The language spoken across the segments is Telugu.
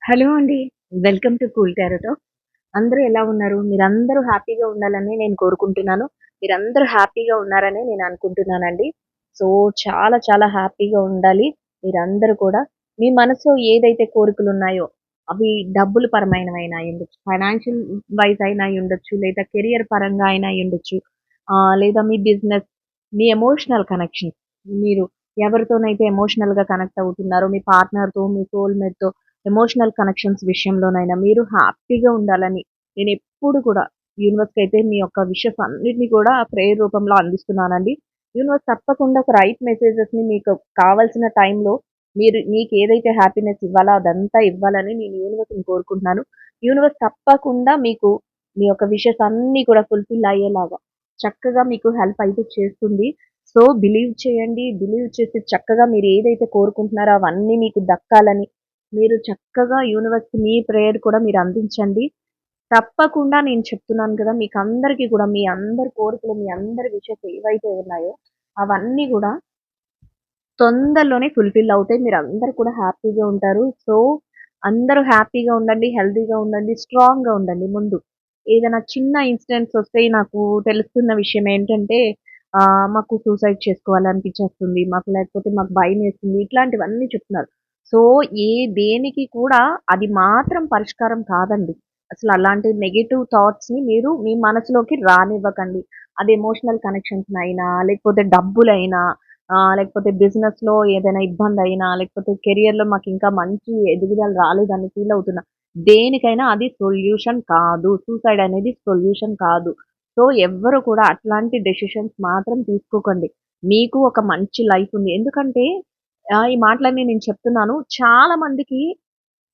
హలో అండి. Welcome to cool tarot talk. అందరూ ఎలా ఉన్నారు? మీరందరూ హ్యాపీగా ఉండాలని నేను కోరుకుంటున్నాను. మీరందరూ హ్యాపీగా ఉన్నారని నేను అనుకుంటున్నానండి. సో, చాలా చాలా హ్యాపీగా ఉండాలి మీరందరూ కూడా. మీ మనసులో ఏదైతే కోరికలున్నాయో, అవి డబ్బుల పరమైనవైనా అయ్యుండొచ్చు, ఫైనాన్షియల్ వైస్ అయినా అయ్యుండొచ్చు, లేదా కెరియర్ పరంగా అయినా అయ్యుండొచ్చు. లేదా మీ బిజినెస్, మీ ఎమోషనల్ కనెక్షన్. మీరు ఎవరితోనైతే ఎమోషనల్‌గా కనెక్ట్ అవుతున్నారో, మీ పార్ట్నర్‌తో, మీ సోల్‌మేట్‌తో ఎమోషనల్ కనెక్షన్స్ విషయంలోనైనా మీరు హ్యాపీగా ఉండాలని నేనెప్పుడు కూడా యూనివర్స్‌కైతే మీ యొక్క విషెస్ అన్నిటిని కూడా ప్రేయర్ రూపంలో అందిస్తున్నానండి. యూనివర్స్ తప్పకుండా ఒక రైట్ మెసేజెస్‌ని మీకు కావాల్సిన టైంలో మీకేదైతే హ్యాపీనెస్ ఇవ్వాలో అదంతా ఇవ్వాలని నేను యూనివర్స్‌ని కోరుకుంటున్నాను. యూనివర్స్ తప్పకుండా మీకు మీ యొక్క విషెస్ అన్నీ కూడా ఫుల్‌ఫిల్ అయ్యేలాగా చక్కగా మీకు హెల్ప్ అయితే చేస్తుంది. సో, బిలీవ్ చేయండి. బిలీవ్ చేసి చక్కగా మీరు ఏదైతే కోరుకుంటున్నారో అవన్నీ మీకు దక్కాలని మీరు చక్కగా యూనివర్స్‌కి మీ ప్రేయర్ కూడా మీరు అందించండి. తప్పకుండా నేను చెప్తున్నాను కదా! మీకందరికీ కూడా మీ అందరి కోరికలు, మీ అందరి విషెస్ ఏవైతే ఉన్నాయో అవన్నీ గూడా తొందరలోనే ఫుల్‌ఫిల్ అవుతాయి. మీరందరూ కూడా హ్యాపీగా ఉంటారు. సో, అందరూ హ్యాపీగా ఉండండి, హెల్తీగా ఉండండి, స్ట్రాంగ్‌గా ఉండండి ముందు. ఏదైనా చిన్న ఇన్సిడెంట్స్ వస్తే నాకు తెలుస్తున్న విషయం ఏంటంటే మాకు సూసైడ్ చేసుకోవాలనిపించేస్తుంది. లేకపోతే మాకు భయమేస్తుంది. ఇట్లాంటివన్నీ చెప్తున్నారు. సో, దేనికి కూడా అది మాత్రం పరిష్కారం కాదండి. అసలు అలాంటి నెగెటివ్ థాట్స్‌ని మీరు మీ మనసులోకి రానివ్వకండి. అది ఎమోషనల్ కనెక్షన్స్‌నైనా, లేకపోతే డబ్బులైనా, లేకపోతే బిజినెస్‌లో ఏదైనా ఇబ్బందయినా, లేకపోతే కెరియర్‌లో మాకింకా మంచి ఎదుగుదల రాలేదని ఫీల్ అవుతున్నా. దేనికైనా అది సొల్యూషన్ కాదు. సూసైడ్ అనేది సొల్యూషన్ కాదు. సో, ఎవ్వరు కూడా అట్లాంటి డెసిషన్స్ మాత్రం తీసుకోకండి. మీకు ఒక మంచి లైఫ్ ఉంది. ఎందుకంటే ఈ మాటలన్నీ నేను చెప్తున్నాను. చాలా మందికి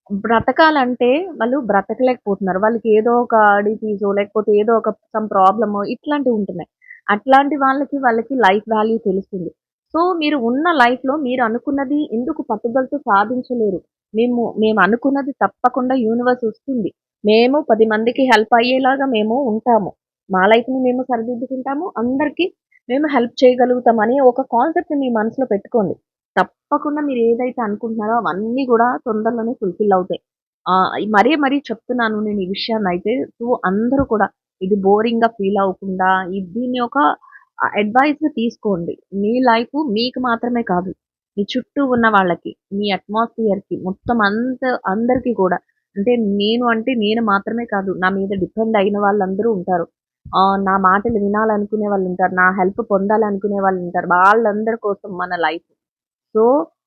బ్రతకాలంటే వాళ్ళు బ్రతకలేకపోతున్నారు. వాళ్ళకి ఏదో ఒక డిసీజో, లేకపోతే ఏదో ఒక ప్రాబ్లమో ఇట్లాంటివి ఉంటున్నాయి. అట్లాంటి వాళ్ళకి లైఫ్ వాల్యూ తెలుస్తుంది. సో, మీరు ఉన్న లైఫ్‌లో మీరు అనుకున్నది ఎందుకు పట్టుదలతో సాధించలేరు? మేము అనుకున్నది తప్పకుండా యూనివర్స్ ఇస్తుంది. మేము 10 మందికి హెల్ప్ అయ్యేలాగా మేము ఉంటాము. మా లైఫ్‌ని మేము సరిదిద్దుకుంటాము. అందరికి మేము హెల్ప్ చేయగలుగుతాం అనే ఒక కాన్సెప్ట్‌ని మీ మనసులో పెట్టుకోండి. తప్పకుండా మీరేదైతే అనుకుంటున్నారో అవన్నీ గూడా తొందరలోనే ఫుల్‌ఫిల్ అవుతాయి. మరీ మరీ చెప్తున్నాను నేను ఈ విషయాన్నయితే. సో, అందరూ కూడా ఇది బోరింగ్‌గా ఫీల్ అవ్వకుండా దీన్ని ఒక అడ్వైస్‌గా తీసుకోండి. మీ లైఫు మీకు మాత్రమే కాదు. మీ చుట్టూ ఉన్న వాళ్ళకి, మీ అట్మాస్ఫియర్‌కి మొత్తం అందరికి కూడా. అంటే నేను మాత్రమే కాదు. నా మీద డిపెండ్ అయిన వాళ్ళందరూ ఉంటారు. నా మాటలు వినాలనుకునే వాళ్ళుంటారు. నా హెల్ప్ పొందాలనుకునే వాళ్ళుంటారు. వాళ్ళందరి కోసం మన లైఫ్. సో,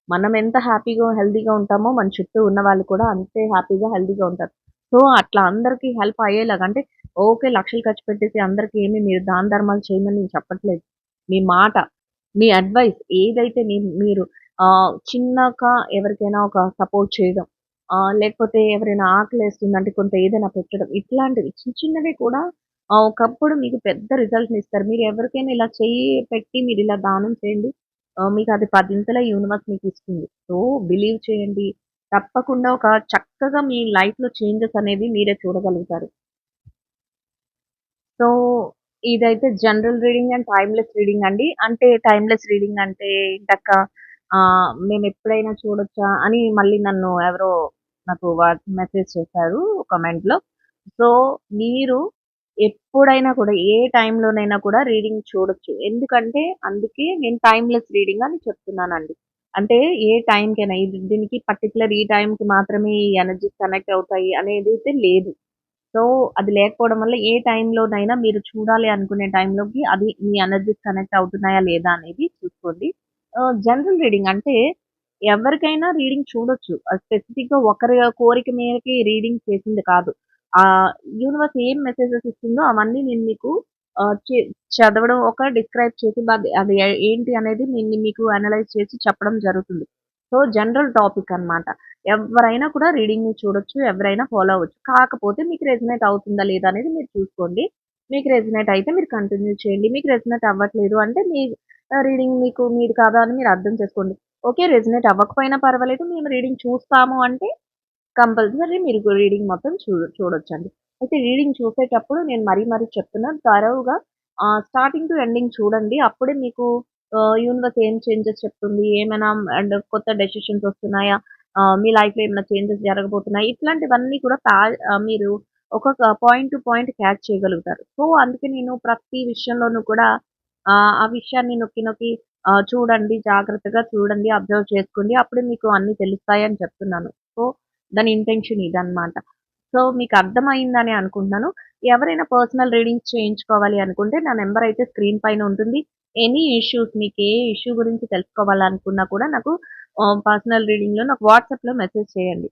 మనం ఎంత హ్యాపీగా, హెల్తీగా ఉంటామో మన చుట్టూ ఉన్నవాళ్ళు కూడా అంతే హ్యాపీగా, హెల్తీగా ఉంటారు. సో, అట్లా అందరికి హెల్ప్ అయ్యేలాగా అంటే ఓకే. లక్షలు ఖర్చు పెట్టేసి అందరికి మీరు దాన ధర్మాలు చేయమని నేను చెప్పట్లేదు. మీ మాట, మీ అడ్వైస్ ఏదైతే మీరు చిన్నగా ఎవరికైనా ఒక సపోర్ట్ చేయడం, లేకపోతే ఎవరైనా ఆకలేస్తుందంటే కొంత ఏదైనా పెట్టడం, ఇట్లాంటివి చిన్న చిన్నవి కూడా ఒకప్పుడు మీకు పెద్ద రిజల్ట్‌నిస్తారు. మీరు ఎవరికైనా ఇలా చెయ్యి పెట్టి మీరిలా దానం చేయండి. మీకది పదింతల యూనివర్స్ మీకిస్తుంది. సో, బిలీవ్ చేయండి. తప్పకుండా ఒక చక్కగా మీ లైఫ్‌లో చేంజెస్ అనేవి మీరే చూడగలుగుతారు. సో, ఇదైతే general reading and timeless reading అండి. అంటే టైమ్‌లెస్ రీడింగ్ అంటే ఏంటక్క మేమెప్పుడైనా చూడొచ్చా అని మళ్ళీ నన్ను ఎవరో నాకు మెసేజ్ చేశారు కామెంట్‌లో. సో, మీరు ఎప్పుడైనా కూడా ఏ టైంలోనైనా కూడా రీడింగ్ చూడొచ్చు. ఎందుకంటే అందుకే నేను టైమ్‌లెస్ రీడింగ్ అని చెప్తున్నానండి. అంటే ఏ టైంకైనా దీనికి పర్టిక్యులర్ ఈ టైంకి మాత్రమే ఈ ఎనర్జీస్ కనెక్ట్ అవుతాయి అనేదైతే లేదు. సో, అది లేకపోవడం వల్ల ఏ టైంలోనైనా మీరు చూడాలి అనుకునే టైంలోకి అది మీ ఎనర్జీస్ కనెక్ట్ అవుతున్నాయా లేదా అనేది చూసుకోండి. జనరల్ రీడింగ్ అంటే ఎవరికైనా రీడింగ్ చూడొచ్చు. స్పెసిఫిక్‌గా ఒకరి కోరిక మేరకి రీడింగ్ చేసింది కాదు. ఆహ్, యూనివర్స్ ఏం మెసేజెస్ ఇస్తుందో అవన్నీ నేను మీకు ఆహ్, చె చదవడం డిస్క్రైబ్ చేసి అది ఏంటి అనేది నేను మీకు అనలైజ్ చేసి చెప్పడం జరుగుతుంది. సో, జనరల్ టాపిక్ అన్నమాట. ఎవ్వరైనా కూడా రీడింగ్‌ని చూడొచ్చు. ఎవరైనా ఫాలో అవ్వచ్చు. కాకపోతే మీకు రెజొనేట్ అవుతుందా లేదా అనేది మీరు చూసుకోండి. మీకు రెజొనేట్ అయితే మీరు కంటిన్యూ చేయండి. మీకు రెజొనేట్ అవ్వట్లేదు అంటే మీ రీడింగ్ మీది కాదా అని మీరు అర్థం చేసుకోండి. ఓకే. రెజొనేట్ అవ్వకపోయినా పర్వాలేదు. మేము రీడింగ్ చూస్తాము అంటే కంపల్సరీ మీరు రీడింగ్ మొత్తం చూడొచ్చండి. అయితే రీడింగ్ చూసేటప్పుడు నేను మరీ చెప్తున్నాను థరోగా స్టార్టింగ్ టు ఎండింగ్ చూడండి. అప్పుడే మీకు యూనివర్స్ ఏం చేంజెస్ చెప్తుంది, ఏమైనా కొత్త డెసిషన్స్ వస్తున్నాయా, మీ లైఫ్‌లో ఏమైనా చేంజెస్ జరగబోతున్నాయి. ఇట్లాంటివన్నీ కూడా మీరు ఒక్కొక్క పాయింట్ టు పాయింట్ క్యాచ్ చేయగలుగుతారు. సో, అందుకే నేను ప్రతి విషయంలోనూ కూడా ఆ విషయాన్ని నొక్కి నొక్కి చూడండి, జాగ్రత్తగా చూడండి, అబ్జర్వ్ చేసుకోండి. అప్పుడే మీకు అన్నీ తెలుస్తాయని చెప్తున్నాను. సో, దాని ఇంటెన్షన్ ఇదనమాట. సో, మీకు అర్థమయిందని అనుకుంటున్నాను. ఎవరైనా పర్సనల్ రీడింగ్స్ చేయించుకోవాలి అనుకుంటే నా నంబర్ అయితే స్క్రీన్ పైన ఉంటుంది. ఎనీ ఇష్యూస్ మీకు ఏ ఇష్యూ గురించి తెలుసుకోవాలనుకున్నా కూడా నాకు పర్సనల్ రీడింగ్‌లో నాకు వాట్సాప్‌లో మెసేజ్ చేయండి.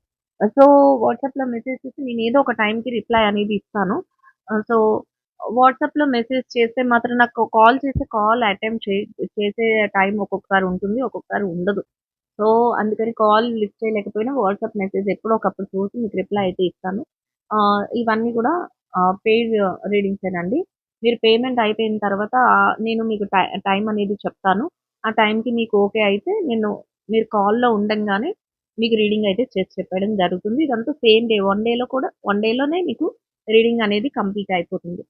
సో, వాట్సాప్‌లో మెసేజ్ చేసి నేను ఏదో ఒక టైంకి రిప్లై అనేది ఇస్తాను. సో, వాట్సాప్‌లో మెసేజ్ చేస్తే మాత్రం నాకు కాల్ చేస్తే కాల్ అటెంప్ట్ చేసే టైం ఒక్కొక్కసారి ఉంటుంది. ఒక్కొక్కసారి ఉండదు. సో, అందుకని కాల్ లిఫ్ట్ చేయలేకపోయినా వాట్సాప్ మెసేజ్ ఎప్పుడో ఒకప్పుడు చూసి మీకు రిప్లై అయితే ఇస్తాను. ఇవన్నీ కూడా పెయిడ్ రీడింగ్సేనండి. మీరు పేమెంట్ అయిపోయిన తర్వాత నేను మీకు టైం అనేది చెప్తాను. ఆ టైంకి మీకు ఓకే అయితే మీరు కాల్‌లో ఉండంగానే మీకు రీడింగ్ అయితే చేసి చెప్పేయడం జరుగుతుంది. ఇదంతా సేమ్ డే. వన్ డేలోనే మీకు రీడింగ్ అనేది కంప్లీట్ అయిపోతుంది.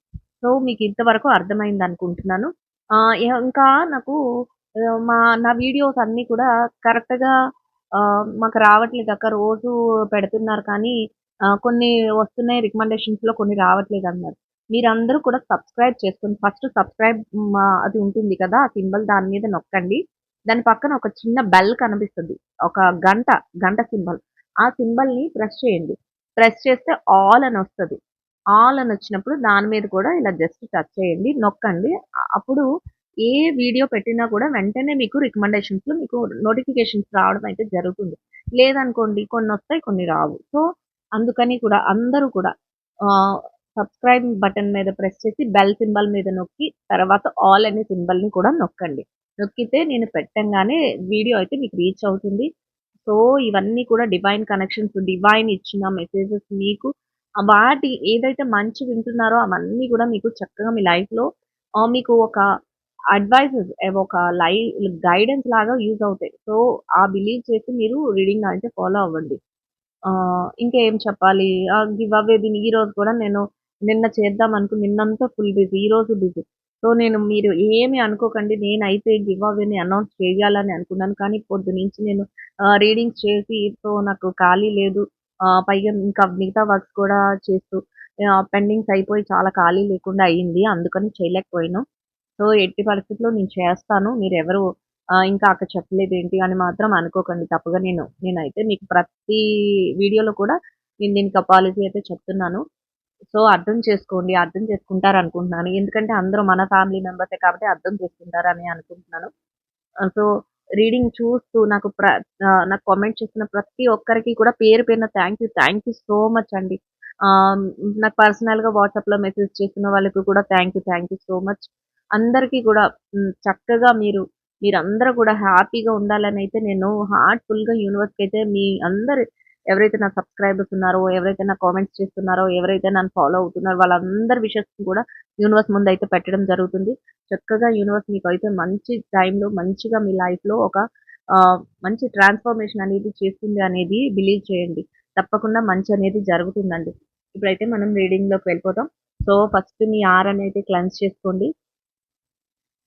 సో, మీకు ఇంతవరకు అర్థమైందనుకుంటున్నాను. ఇంకా నాకు నా వీడియోస్ అన్నీ కూడా కరెక్ట్‌గా మాకు రావట్లేదక్క. రోజు పెడుతున్నారు కానీ కొన్ని వస్తున్నాయి రికమెండేషన్స్‌లో కొన్ని రావట్లేదన్నారు. మీరందరూ కూడా సబ్స్క్రైబ్ చేసుకోండి. ఫస్ట్ సబ్స్క్రైబ్ అది ఉంటుంది కదా! ఆ సింబల్ దాని మీద నొక్కండి. దాని పక్కన ఒక చిన్న బెల్ కనిపిస్తది. ఒక గంట, గంట సింబల్. ఆ సింబల్‌ని ప్రెస్ చేయండి. ప్రెస్ చేస్తే ఆల్ అనొస్తది. ఆల్ అనొచ్చినప్పుడు దాని మీద కూడా ఇలా జస్ట్ టచ్ చేయండి. నొక్కండి. అప్పుడు ఏ వీడియో పెట్టినా కూడా వెంటనే మీకు రికమెండేషన్స్‌లో మీకు నోటిఫికేషన్స్ రావడం అయితే జరుగుతుంది. లేదనుకోండి కొన్నొస్తాయి, కొన్ని రావు. సో, అందుకని కూడా అందరూ కూడా ఆహ్, సబ్స్క్రైబ్ బటన్ మీద ప్రెస్ చేసి బెల్ సింబల్ మీద నొక్కి తర్వాత ఆల్ అనే సింబల్‌ని కూడా నొక్కండి. నొక్కితే నేను పెట్టంగానే వీడియో అయితే మీకు రీచ్ అవుతుంది. సో, ఇవన్నీ కూడా డివైన్ కనెక్షన్స్, డివైన్ ఇచ్చిన మెసేజెస్ మీకు వాటి ఏదైతే మంచి వింటున్నారో అవన్నీ కూడా మీకు చక్కగా మీ లైఫ్‌లో మీకు ఒక అడ్వైజెస్ ఒక గైడెన్స్ లాగా యూజ్ అవుతాయి. సో, ఆ బిలీవ్ చేసి మీరు రీడింగ్ అయితే ఫాలో అవ్వండి. ఇంకేం చెప్పాలి? గివ్ అవేది ఈరోజు కూడా నిన్న చేద్దాం నిన్నంతా ఫుల్ బిజీ. ఈరోజు బిజీ. సో, మీరు ఏమి అనుకోకండి. నేనైతే గివ్ అవేని అనౌన్స్ చేయాలని అనుకున్నాను. కానీ పొద్దునుంచి నేను రీడింగ్స్ చేసి సో, నాకు ఖాళీ లేదు. పైగా ఇంకా మిగతా వర్క్స్ కూడా చేస్తూ పెండింగ్స్ అయిపోయి చాలా ఖాళీ లేకుండా అయింది. అందుకని చేయలేకపోయాను. సో, ఎట్టి పరిస్థితిలో నేను చేస్తాను. మీరెవరు ఇంకా అక్క చెప్పలేదేంటి అని మాత్రం అనుకోకండి తప్పుగా. నేనైతే మీకు ప్రతి వీడియోలో కూడా నేను దీనికి అపాలజీ అయితే చెప్తున్నాను. సో, అర్థం చేసుకోండి. అర్థం చేసుకుంటారనుకుంటున్నాను. ఎందుకంటే అందరూ మన ఫ్యామిలీ మెంబర్సే కాబట్టి అర్థం చేసుకుంటారని అనుకుంటున్నాను. సో, రీడింగ్ చూస్తూ నాకు కామెంట్ చేసిన ప్రతి ఒక్కరికి కూడా పేరు పేరున థ్యాంక్ యూ సో మచ్ అండి. ఆహ్, నాకు పర్సనల్‌గా వాట్సాప్‌లో మెసేజ్ చేసిన వాళ్ళకి కూడా థ్యాంక్ యూ సో మచ్. అందరికీ కూడా చక్కగా మీరందరూ కూడా హ్యాపీగా ఉండాలనైతే నేను హార్ట్‌ఫుల్‌గా యూనివర్స్‌కైతే మీ అందరు ఎవరైతే నా సబ్‌స్క్రైబర్స్ ఉన్నారో, ఎవరైతే నాకు కామెంట్స్ చేస్తున్నారో, ఎవరైతే నన్ను ఫాలో అవుతున్నారో వాళ్ళందరి విషెస్‌ని కూడా యూనివర్స్ ముందయితే పెట్టడం జరుగుతుంది. చక్కగా యూనివర్స్ మీకైతే మంచి టైంలో మంచిగా మీ లైఫ్‌లో ఒక మంచి ట్రాన్స్‌ఫర్మేషన్ అనేది చేస్తుంది అనేది బిలీవ్ చేయండి. తప్పకుండా మంచి అనేది జరుగుతుందండి. ఇప్పుడైతే మనం రీడింగ్‌లోకి వెళ్ళిపోదాం. సో, ఫస్ట్ మీ ఆరనైతే క్లెన్స్ చేసుకోండి.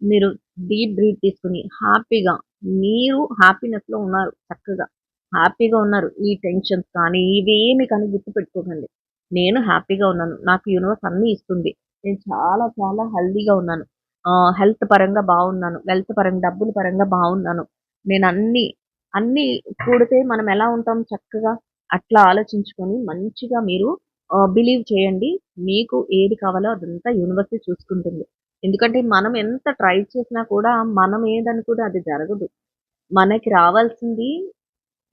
మీరు డీప్ బ్రీత్ తీసుకొని హ్యాపీగా మీరు హ్యాపీనెస్‌లో ఉన్నారు చక్కగా. హ్యాపీగా ఉన్నారు. ఈ టెన్షన్స్ కానీ, ఇవేమి కానీ గుర్తుపెట్టుకోకండి. నేను హ్యాపీగా ఉన్నాను. నాకు యూనివర్స్ అన్నీ ఇస్తుంది. నేను చాలా చాలా హెల్తీగా ఉన్నాను. హెల్త్ పరంగా బావున్నాను. వెల్త్ పరంగా, డబ్బుల పరంగా బావున్నాను. నేనన్నీ, అన్నీ కూడితే మనం ఎలా ఉంటాం చక్కగా అట్లా ఆలోచించుకొని మంచిగా మీరు బిలీవ్ చేయండి. మీకు ఏది కావాలో అదంతా యూనివర్సే చూసుకుంటుంది. ఎందుకంటే మనం ఎంత ట్రై చేసినా కూడా మనం ఏదనుకుంటే అది జరగదు. మనకి రావాల్సింది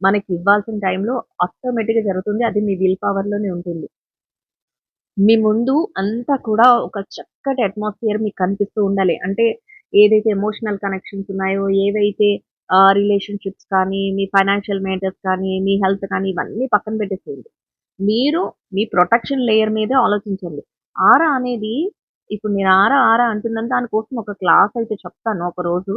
మనకివ్వాల్సిన టైంలో ఆటోమేటిక్‌గా జరుగుతుంది. అది మీ విల్ పవర్‌లోనే ఉంటుంది. మీ ముందు అంతా కూడా ఒక చక్కటి అట్మాస్ఫియర్ మీకు కనిపిస్తూ ఉండాలి. అంటే ఏదైతే ఎమోషనల్ కనెక్షన్స్ ఉన్నాయో, ఏవైతే రిలేషన్‌షిప్స్ కానీ, మీ ఫైనాన్షియల్ మేటర్స్ కానీ, మీ హెల్త్ కానీ ఇవన్నీ పక్కన పెట్టేసేయండి. మీరు మీ ప్రొటెక్షన్ లేయర్ మీదే ఆలోచించండి. ఆరా అనేది ఇప్పుడు నేను ఆరా అంటున్నాను. దానికోసం ఒక క్లాస్ అయితే చెప్తాను ఒకరోజు.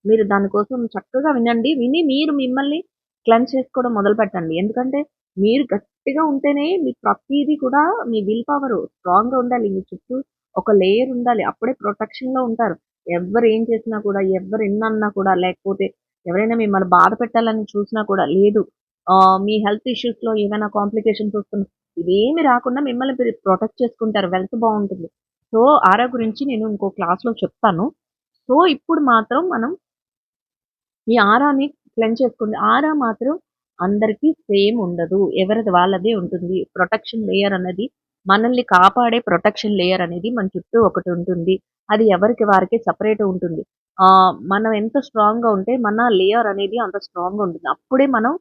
మీరు దానికోసం చక్కగా వినండి. విని మీరు మిమ్మల్ని క్లెన్స్ చేసుకోవడం మొదలుపెట్టండి. ఎందుకంటే మీరు గట్టిగా ఉంటేనే మీ ప్రతీది కూడా మీ విల్ పవరు స్ట్రాంగ్‌గా ఉండాలి. మీ చుట్టూ ఒక లేయర్ ఉండాలి. అప్పుడే ప్రొటెక్షన్‌లో ఉంటారు. ఎవ్వరు ఏం చేసినా కూడా, ఎవ్వరు ఎన్నన్నా కూడా, లేకపోతే ఎవరైనా మిమ్మల్ని బాధ పెట్టాలని చూసినా కూడా లేదు. మీ హెల్త్ ఇష్యూస్‌లో ఏమైనా కాంప్లికేషన్స్ వస్తున్నా ఇవేమి రాకుండా మిమ్మల్ని మీరు ప్రొటెక్ట్ చేసుకుంటారు. వెల్త్ బావుంటుంది. సో, ఆరా గురించి నేను ఇంకో క్లాస్‌లో చెప్తాను. సో, ఇప్పుడు మాత్రం మనం ఈ ఆరాని క్లెన్స్ చేసుకోండి. ఆరా మాత్రం అందరికీ సేమ్ ఉండదు. ఎవరిది వాళ్ళదే ఉంటుంది. ప్రొటెక్షన్ లేయర్ అన్నది మనల్ని కాపాడే ప్రొటెక్షన్ లేయర్ అనేది మన చుట్టూ ఒకటుంటుంది. అది ఎవరికి వారికే సెపరేట్ ఉంటుంది. మనం ఎంత స్ట్రాంగ్‌గా ఉంటే మన లేయర్ అనేది అంత స్ట్రాంగ్‌గా ఉంటుంది. అప్పుడే మనం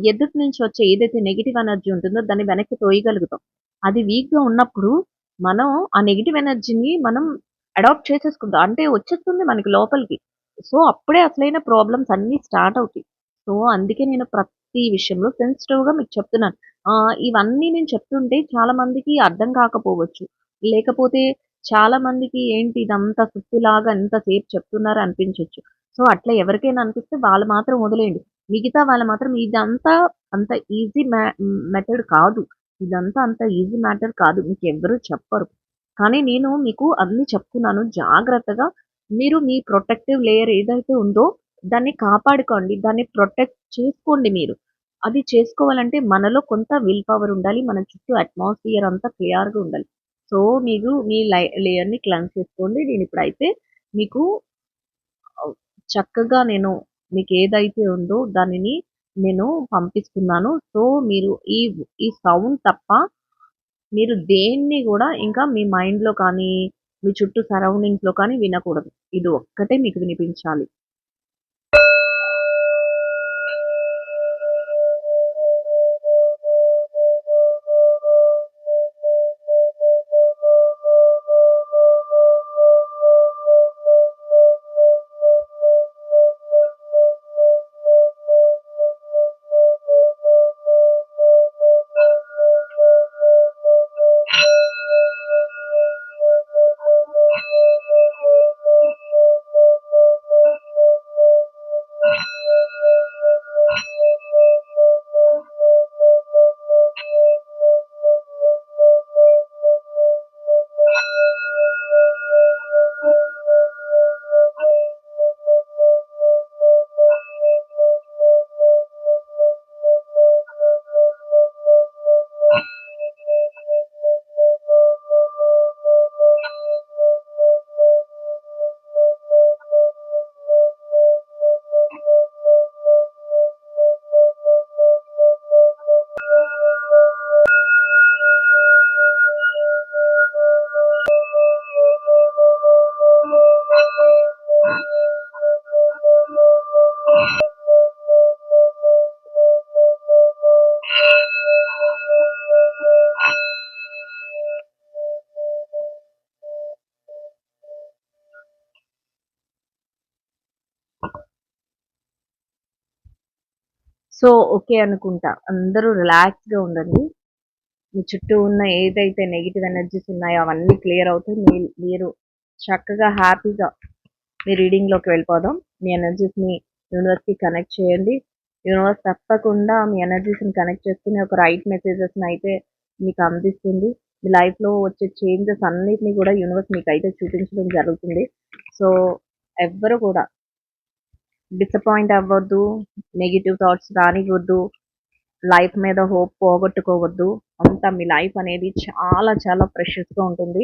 ఎదుటి నుంచి వచ్చే ఏదైతే నెగెటివ్ ఎనర్జీ ఉంటుందో దాన్ని వెనక్కి తోయగలుగుతాం. అది వీక్‌గా ఉన్నప్పుడు మనం ఆ నెగెటివ్ ఎనర్జీని మనం అడాప్ట్ చేసేసుకుంటాం. అంటే వచ్చేస్తుంది మనకి లోపలికి. సో, అప్పుడే అసలైన ప్రాబ్లమ్స్ అన్నీ స్టార్ట్ అవుతాయి. సో, అందుకే నేను ప్రతి విషయంలో సెన్సిటివ్‌గా మీకు చెప్తున్నాను. ఇవన్నీ నేను చెప్తుంటే చాలా మందికి అర్థం కాకపోవచ్చు. లేకపోతే చాలా మందికి ఏంటి ఇదంతా సుత్తిలాగా ఎంతసేపు చెప్తున్నారు అనిపించొచ్చు. సో, అట్లా ఎవరికైనా అనిపిస్తే వాళ్ళు మాత్రం వదిలేయండి. మిగతా వాళ్ళు మాత్రం ఇదంతా అంత ఈజీ మెథడ్ కాదు. ఇదంతా అంత ఈజీ మ్యాటర్ కాదు. మీకెవ్వరు చెప్పరు. కానీ నేను మీకు అన్నీ చెప్తున్నాను జాగ్రత్తగా మీరు మీ ప్రొటెక్టివ్ లేయర్ ఏదైతే ఉందో దాన్ని కాపాడుకోండి. దాన్ని ప్రొటెక్ట్ చేసుకోండి మీరు. అది చేసుకోవాలంటే మనలో కొంత విల్ పవర్ ఉండాలి. మన చుట్టూ అట్మాస్ఫియర్ అంతా క్లియర్‌గా ఉండాలి. సో, మీరు మీ లేయర్‌ని క్లెన్స్ చేసుకోండి. నేనిప్పుడైతే మీకు ఆహ్, చక్కగా మీకేదైతే ఉందో దానిని నేను పంపిస్తున్నాను. సో, మీరు ఈ సౌండ్ తప్ప మీరు దేన్ని గూడా ఇంకా మీ మైండ్‌లో కానీ, మీ చుట్టూ సరౌండింగ్స్‌లో కానీ వినకూడదు. ఇది ఒక్కటే మీకు వినిపించాలి. సో, ఓకే అనుకుంటా. అందరూ రిలాక్స్‌గా ఉండండి. మీ చుట్టూ ఉన్న ఏదైతే నెగెటివ్ ఎనర్జీస్ ఉన్నాయో అవన్నీ క్లియర్ అవుతాయి. మీరు చక్కగా హ్యాపీగా మీ రీడింగ్‌లోకి వెళ్ళిపోదాం. మీ ఎనర్జీస్‌ని యూనివర్స్‌కి కనెక్ట్ చేయండి. యూనివర్స్ తప్పకుండా మీ ఎనర్జీస్‌ని కనెక్ట్ చేసుకొని ఒక రైట్ మెసేజెస్‌నయితే మీకు అందిస్తుంది. మీ లైఫ్‌లో వచ్చే చేంజెస్ అన్నిటిని కూడా యూనివర్స్ మీకైతే చూపించడం జరుగుతుంది. సో, ఎవ్వరు కూడా డిసప్పాయింట్ అవ్వద్దు. నెగెటివ్ థాట్స్ రానివ్వద్దు. లైఫ్ మీద హోప్ పోగొట్టుకోవద్దు. అంతా మీ లైఫ్ అనేది చాలా చాలా ప్రెషియస్‌గా ఉంటుంది.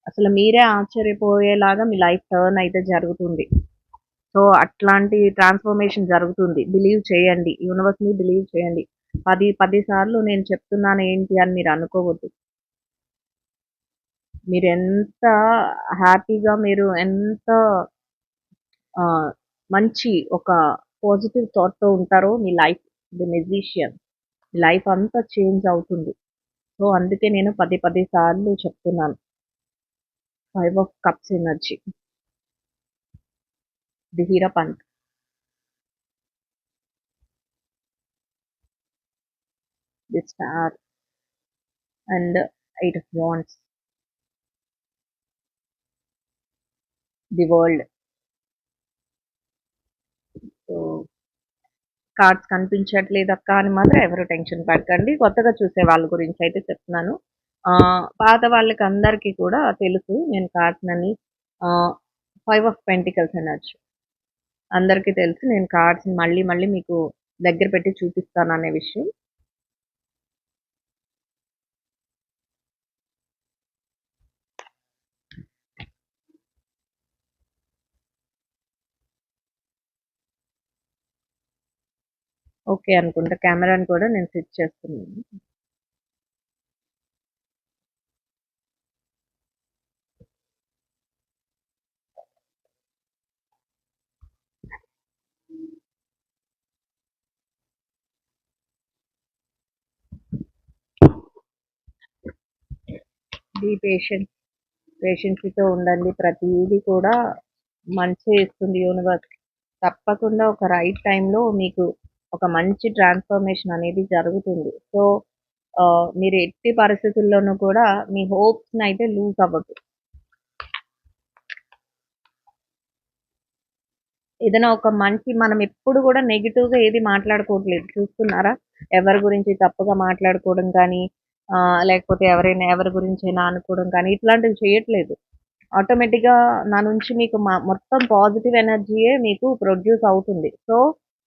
అసలు మీరే ఆశ్చర్యపోయేలాగా మీ లైఫ్ టర్న్ అయితే జరుగుతుంది. సో, అట్లాంటి ట్రాన్స్‌ఫర్మేషన్ జరుగుతుంది. బిలీవ్ చేయండి. యూనివర్స్‌ని బిలీవ్ చేయండి. 10 సార్లు నేను చెప్తున్నాను ఏంటి అని మీరు అనుకోవద్దు. మీరెంత హ్యాపీగా మీరు ఎంత ఆహ్, మంచి ఒక పాజిటివ్ థాట్‌తో ఉంటారో మీ లైఫ్ ది మెజిషియన్. మీ లైఫ్ అంతా చేంజ్ అవుతుంది. సో, అందుకే నేను 10 సార్లు చెప్తున్నాను. 5 of cups energy. The hierophant. The star and 8 of wands. The world. So, cards కనిపించట్లేదక్క అని మాత్రం ఎవరు టెన్షన్ పడకండి. కొత్తగా చూసే వాళ్ళ గురించయితే చెప్తున్నాను. పాత వాళ్ళకందరికీ కూడా తెలుసు నేను కార్డ్స్‌నని. 5 ఆఫ్ పెంటికల్స్ ఎనర్జీ. అందరికీ తెలుసు నేను కార్డ్స్‌ని మళ్ళీ మళ్ళీ మీకు దగ్గర పెట్టి చూపిస్తాననే విషయం. ఓకే అనుకుంటా. కెమెరాని కూడా నేను సెట్ చేస్తున్నాను. Be patient. పేషెన్సీతో ఉండండి. ప్రతీది కూడా మంచే ఇస్తుంది యూనివర్స్. తప్పకుండా ఒక రైట్ టైంలో మీకు ఒక మంచి ట్రాన్స్‌ఫర్మేషన్ అనేది జరుగుతుంది. సో, మీరు ఎట్టి పరిస్థితుల్లోనూ కూడా మీ హోప్స్‌నయితే లూజ్ అవ్వద్దు. ఏదైనా ఒక మంచి మనం ఎప్పుడు కూడా నెగెటివ్‌గా ఏది మాట్లాడుకోవట్లేదు. చూస్తున్నారా? ఎవరి గురించి తప్పుగా మాట్లాడుకోవడం కానీ, లేకపోతే ఎవరి గురించైనా అనుకోవడం కానీ, ఇట్లాంటివి చేయట్లేదు. ఆటోమేటిక్‌గా నా నుంచి మీకు మొత్తం పాజిటివ్ ఎనర్జీయే మీకు ప్రొడ్యూస్ అవుతుంది. సో,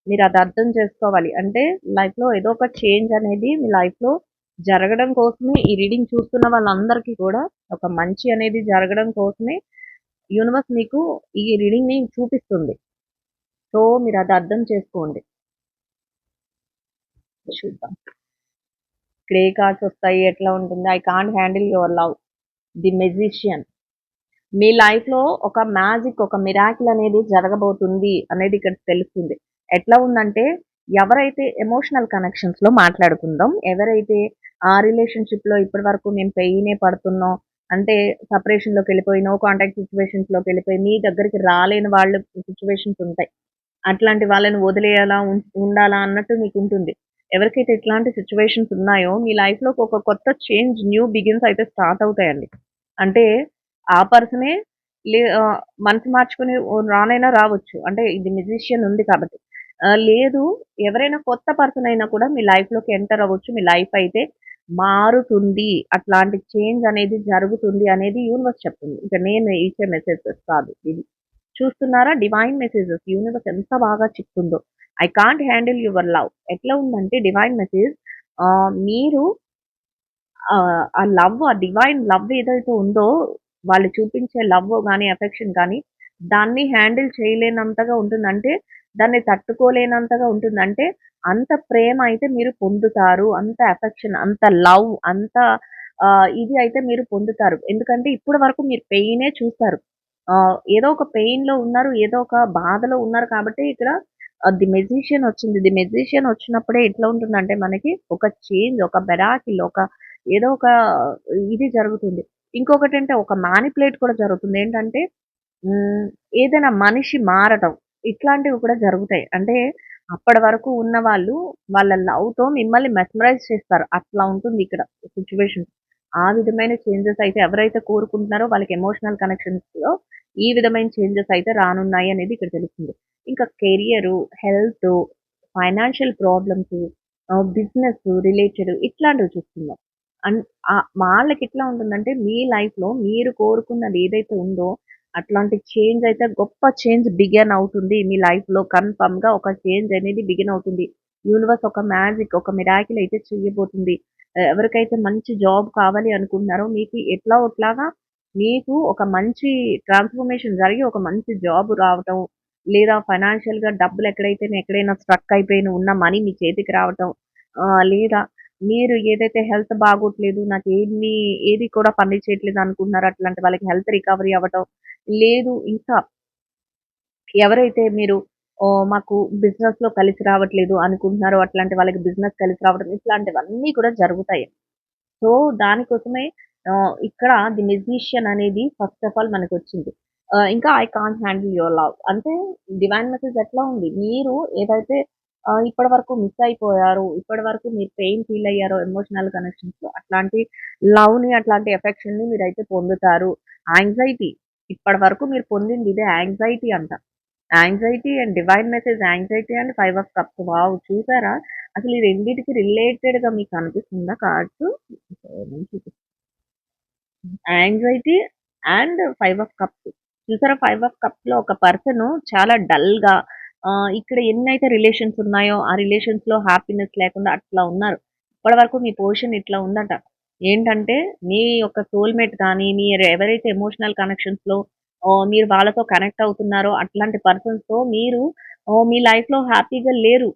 మీరది అర్థం చేసుకోవాలి. అంటే లైఫ్‌లో ఏదో ఒక చేంజ్ అనేది మీ లైఫ్‌లో జరగడం కోసమే ఈ రీడింగ్ చూస్తున్న వాళ్ళందరికీ కూడా ఒక మంచి అనేది జరగడం కోసమే యూనివర్స్ మీకు ఈ రీడింగ్‌ని చూపిస్తుంది. సో, మీరది అర్థం చేసుకోండి. చూద్దాం. ఇక్కడ ఏ కార్డ్స్ వస్తాయి? ఎట్లా ఉంటుంది? I can't handle your love. The magician. మీ లైఫ్‌లో ఒక మ్యాజిక్, ఒక మిరాకిల్ అనేది జరగబోతుంది అనేది ఇక్కడ తెలుస్తుంది. ఎట్లా ఉందంటే, ఎవరైతే ఎమోషనల్ కనెక్షన్స్‌లో మాట్లాడుకుందాం. ఎవరైతే ఆ రిలేషన్‌షిప్‌లో ఇప్పటి వరకు మేము పెయినే పడుతున్నాం. అంటే సెపరేషన్‌లోకెళ్ళిపోయి, నో కాంటాక్ట్ సిట్యుయేషన్స్‌లోకెళ్ళిపోయి, మీ దగ్గరికి రాలేని వాళ్ళు సిట్యుయేషన్స్ ఉంటాయి. అట్లాంటి వాళ్ళని వదిలేయాలా? ఉండాలా? అన్నట్టు మీకుంటుంది. ఎవరికైతే ఇట్లాంటి సిట్యుయేషన్స్ ఉన్నాయో, మీ లైఫ్‌లోకి ఒక కొత్త చేంజ్, న్యూ బిగిన్స్ అయితే స్టార్ట్ అవుతాయండి. అంటే ఆ పర్సనే మనసు మార్చుకొని రానైనా రావచ్చు. అంటే ఇది మ్యూజిషియన్ ఉంది కాబట్టి. లేదు, ఎవరైనా కొత్త పర్సన్ అయినా కూడా మీ లైఫ్‌లోకి ఎంటర్ అవ్వచ్చు. మీ లైఫ్ అయితే మారుతుంది. అట్లాంటి చేంజ్ అనేది జరుగుతుంది అనేది యూనివర్స్ చెప్తుంది. ఇక నేను ఇచ్చే మెసేజెస్ కాదు ఇది. చూస్తున్నారా? డివైన్ మెసేజెస్ యూనివర్స్ ఎంత బాగా చెప్తుందో. I can't handle your love. ఎట్లా ఉందంటే డివైన్ మెసేజ్, మీరు ఆ లవ్, ఆ డివైన్ లవ్ ఏదైతే ఉందో, వాళ్ళు చూపించే లవ్ గాని, ఎఫెక్షన్ గాని, దాన్ని హ్యాండిల్ చేయలేనంతగా ఉంటుందంటే, దాన్ని తట్టుకోలేనంతగా ఉంటుందంటే, అంత ప్రేమ అయితే మీరు పొందుతారు. అంత ఎఫెక్షన్, అంత లవ్, అంత ఇది అయితే మీరు పొందుతారు. ఎందుకంటే ఇప్పటి వరకు మీరు పెయినే చూసారు. ఏదో ఒక పెయిన్‌లో ఉన్నారు. ఏదో ఒక బాధలో ఉన్నారు కాబట్టి ఇక్కడ ది మెజిషియన్ వచ్చింది. ది మెజిషియన్ వచ్చినప్పుడే ఎట్లా ఉంటుందంటే మనకి ఒక చేంజ్, ఒక మిరాకిల్, ఒక ఏదో ఒక ఇది జరుగుతుంది. ఇంకొకటంటే ఒక మానిప్యులేట్ కూడా జరుగుతుంది. ఏంటంటే హ్మ్, ఏదైనా మనిషి మారటం ఇట్లాంటివి కూడా జరుగుతాయి. అంటే అప్పటి వరకు ఉన్నవాళ్ళు వాళ్ళ లవ్‌తో మిమ్మల్ని మెస్మరైజ్ చేస్తారు. అట్లా ఉంటుంది ఇక్కడ సిట్యుయేషన్. ఆ విధమైన చేంజెస్ అయితే ఎవరైతే కోరుకుంటున్నారో వాళ్ళకి ఎమోషనల్ కనెక్షన్స్‌లో ఈ విధమైన చేంజెస్ అయితే రానున్నాయి అనేది ఇక్కడ తెలుస్తుంది. ఇంకా career, health, financial problems, business related ఇట్లాంటివి చూస్తున్నాం. అన్ వాళ్ళకెట్లా ఉంటుందంటే మీ లైఫ్‌లో మీరు కోరుకున్నది ఏదైతే ఉందో అట్లాంటి చేంజ్ అయితే గొప్ప చేంజ్ బిగిన్ అవుతుంది. మీ లైఫ్‌లో కన్ఫర్మ్‌గా ఒక చేంజ్ అనేది బిగిన్ అవుతుంది. యూనివర్స్ ఒక మ్యాజిక్, ఒక మిరాకిల్ అయితే చేయబోతుంది. ఎవరికైతే మంచి జాబ్ కావాలి అనుకుంటున్నారో మీకు ఎట్లా ఒట్లాగా మీకు ఒక మంచి ట్రాన్స్‌ఫర్మేషన్ జరిగి ఒక మంచి జాబ్ రావటం, లేదా ఫైనాన్షియల్‌గా డబ్బులు ఎక్కడైనా స్ట్రక్ అయిపోయిన ఉన్న మనీ మీ చేతికి రావటం, లేదా మీరు ఏదైతే హెల్త్ బాగోట్లేదు, ఏది కూడా పని చేయట్లేదు అనుకుంటున్నారో అట్లాంటి వాళ్ళకి హెల్త్ రికవరీ అవ్వటం, లేదు ఇంకా ఎవరైతే మీరు మాకు బిజినెస్‌లో కలిసి రావట్లేదు అనుకుంటున్నారో అట్లాంటి వాళ్ళకి బిజినెస్ కలిసి రావడం, ఇట్లాంటివన్నీ కూడా జరుగుతాయి. సో, దానికోసమే ఇక్కడ ది మెజిషియన్ అనేది ఫస్ట్ ఆఫ్ ఆల్ మనకొచ్చింది. ఇంకా I can't handle your love. అంటే డివైన్ మెసేజ్ ఎట్లా ఉంది? మీరు ఏదైతే ఇప్పటి వరకు మిస్ అయిపోయారో, ఇప్పటి వరకు మీరు పెయిన్ ఫీల్ అయ్యారో ఎమోషనల్ కనెక్షన్స్‌లో అట్లాంటి లవ్‌ని, అట్లాంటి ఎఫెక్షన్‌ని మీరైతే పొందుతారు. యాంగ్జైటీ ఇప్పటి వరకు మీరు పొందింది ఇదే యాంగ్జైటీ అంట. Anxiety and divine message, anxiety and 5 of cups. Wow! చూసారా? అసలు ఈ రెండిటికి రిలేటెడ్‌గా మీకు అనిపిస్తుందా కార్డ్స్? నేను చూపిస్తాను. Anxiety and 5 of cups. చూసారా 5 ఆఫ్ కప్స్‌లో ఒక పర్సన్ చాలా డల్‌గా, ఇక్కడ ఎన్నైతే రిలేషన్స్ ఉన్నాయో, ఆ రిలేషన్స్‌లో హ్యాపీనెస్ లేకుండా అట్లా ఉన్నారు. ఇప్పటివరకు మీ పొజిషన్ ఇట్లా ఉందట. ఏంటంటే, మీ యొక్క సోల్‌మేట్ కానీ, మీరు ఎవరైతే ఎమోషనల్ కనెక్షన్స్‌లో మీరు వాళ్ళతో కనెక్ట్ అవుతున్నారో, అట్లాంటి పర్సన్స్‌తో మీరు మీ లైఫ్‌లో హ్యాపీగా లేరు.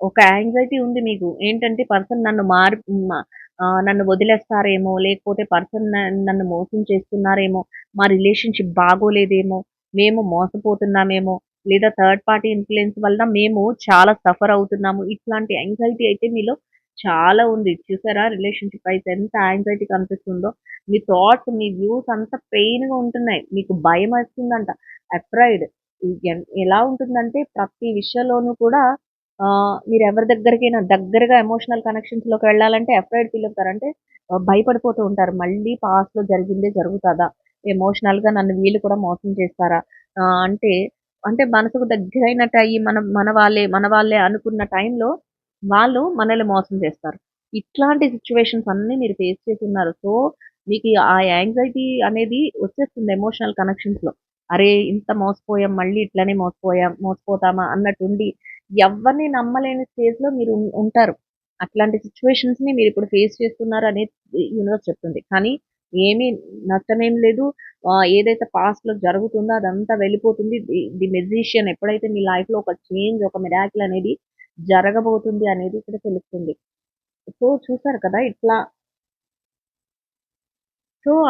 ఒక యాంగ్జైటీ ఉంది మీకు. ఏంటంటే, పర్సన్ నన్ను నన్ను వదిలేస్తారేమో, లేకపోతే పర్సన్ నన్ను మోసం చేస్తున్నారేమో, మా రిలేషన్‌షిప్ బాగోలేదేమో, మేము మోసపోతున్నామేమో, లేదా థర్డ్ పార్టీ ఇన్‌ఫ్లూయెన్స్ వలన మేము చాలా సఫర్ అవుతున్నాము. ఇట్లాంటి యాంగ్జైటీ అయితే మీలో చాలా ఉంది. చూసారా రిలేషన్‌షిప్ అయితే ఎంత యాంగ్జైటీ కనిపిస్తుందో. మీ థాట్స్, మీ వ్యూస్ అంతా పెయిన్‌గా ఉంటున్నాయి. మీకు భయమేస్తుందంట. అఫ్రైడ్. ఎలా ఉంటుందంటే ప్రతి విషయంలోనూ కూడా మీరెవరి దగ్గరికైనా దగ్గరగా ఎమోషనల్ కనెక్షన్స్‌లోకి వెళ్ళాలంటే అఫ్రైడ్ ఫీల్ అవుతారు. అంటే భయపడిపోతూ ఉంటారు. మళ్ళీ పాస్ట్‌లో జరిగిందే జరుగుతదా? ఎమోషనల్‌గా నన్ను వీళ్ళు కూడా మోసం చేస్తారా? అంటే అంటే మనసుకు దగ్గరైనట్టయి మన వాళ్ళే అనుకున్న టైంలో వాళ్ళు మనల్ని మోసం చేస్తారు. ఇట్లాంటి సిట్యుయేషన్స్ అన్నీ మీరు ఫేస్ చేసున్నారు. సో, మీకు ఆ యాంగ్జైటీ అనేది వచ్చేస్తుంది ఎమోషనల్ కనెక్షన్స్‌లో. అరే! ఇంత మోసపోయాం, మళ్ళీ ఇట్లనే మోసపోతామా అన్నట్టుండి ఎవ్వరిని నమ్మలేని స్టేజ్‌లో మీరు ఉంటారు. అట్లాంటి సిట్యుయేషన్స్‌ని మీరిప్పుడు ఫేస్ చేస్తున్నారనేది యూనివర్స్ చెప్తుంది. కానీ ఏమీ నష్టమేం లేదు. ఏదైతే పాస్ట్‌లో జరుగుతుందో అదంతా వెళ్ళిపోతుంది. ది మెజిషియన్ ఎప్పుడైతే మీ లైఫ్‌లో ఒక చేంజ్, ఒక మిరాకిల్ అనేది జరగబోతుంది అనేది ఇక్కడ తెలుస్తుంది. సో, చూసారు కదా!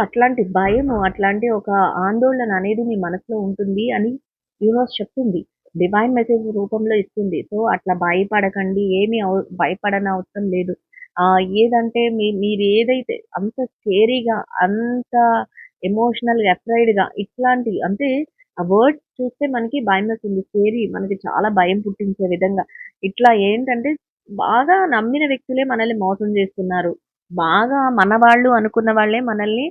అట్లాంటి భయము, అట్లాంటి ఒక ఆందోళన అనేది మీ మనసులో ఉంటుంది అని యూనివర్స్ చెప్తుంది. డివైన్ మెసేజ్ రూపంలో ఇస్తుంది. సో, అట్లా భయపడకండి. భయపడనవసరం లేదు. ఏదంటే మీరేదైతే అంత స్కేరీగా, అంత ఎమోషనల్‌గా, అఫ్రైడ్‌గా ఇట్లాంటి అంటే ఆ వర్డ్స్ చూస్తే మనకి భయమేస్తుంది. స్కేరీ మనకి చాలా భయం పుట్టించే విధంగా. ఇట్లా ఏంటంటే బాగా నమ్మిన వ్యక్తులే మనల్ని మోసం చేస్తున్నారు. బాగా మనవాళ్ళు అనుకున్న వాళ్ళే మనల్ని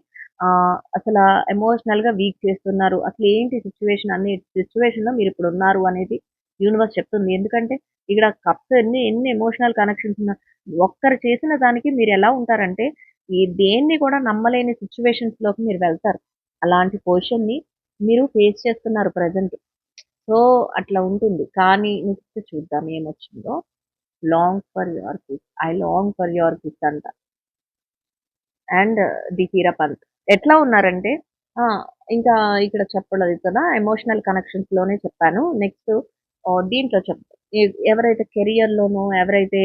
అసల ఎమోషనల్‌గా వీక్ చేస్తున్నారు. అసలేంటి సిట్యుయేషన్ అనే సిట్యుయేషన్‌లో మీరిప్పుడున్నారు అనేది యూనివర్స్ చెప్తుంది. ఎందుకంటే ఇక్కడ కప్స్ ఎన్ని ఎమోషనల్ కనెక్షన్స్ ఉన్నా ఒక్కరు చేసిన దానికి మీరెలా ఉంటారంటే దేన్ని కూడా నమ్మలేని సిట్యుయేషన్స్‌లోకి మీరు వెళ్తారు. అలాంటి పొజిషన్‌ని మీరు ఫేస్ చేస్తున్నారు ప్రెజెంట్. సో, అట్లా ఉంటుంది. కానీ నెక్స్ట్ చూద్దాం ఏమొచ్చిందో. Long for your kiss. I long for your kiss అంట. And the hierophant. ఎట్లా ఉన్నారంటే ఆ! ఇంకా ఇక్కడ చెప్పలేదు కదా! ఎమోషనల్ కనెక్షన్స్‌లోనే చెప్పాను. నెక్స్ట్ దీంట్లో ఎవరైతే కెరియర్‌లోనో, ఎవరైతే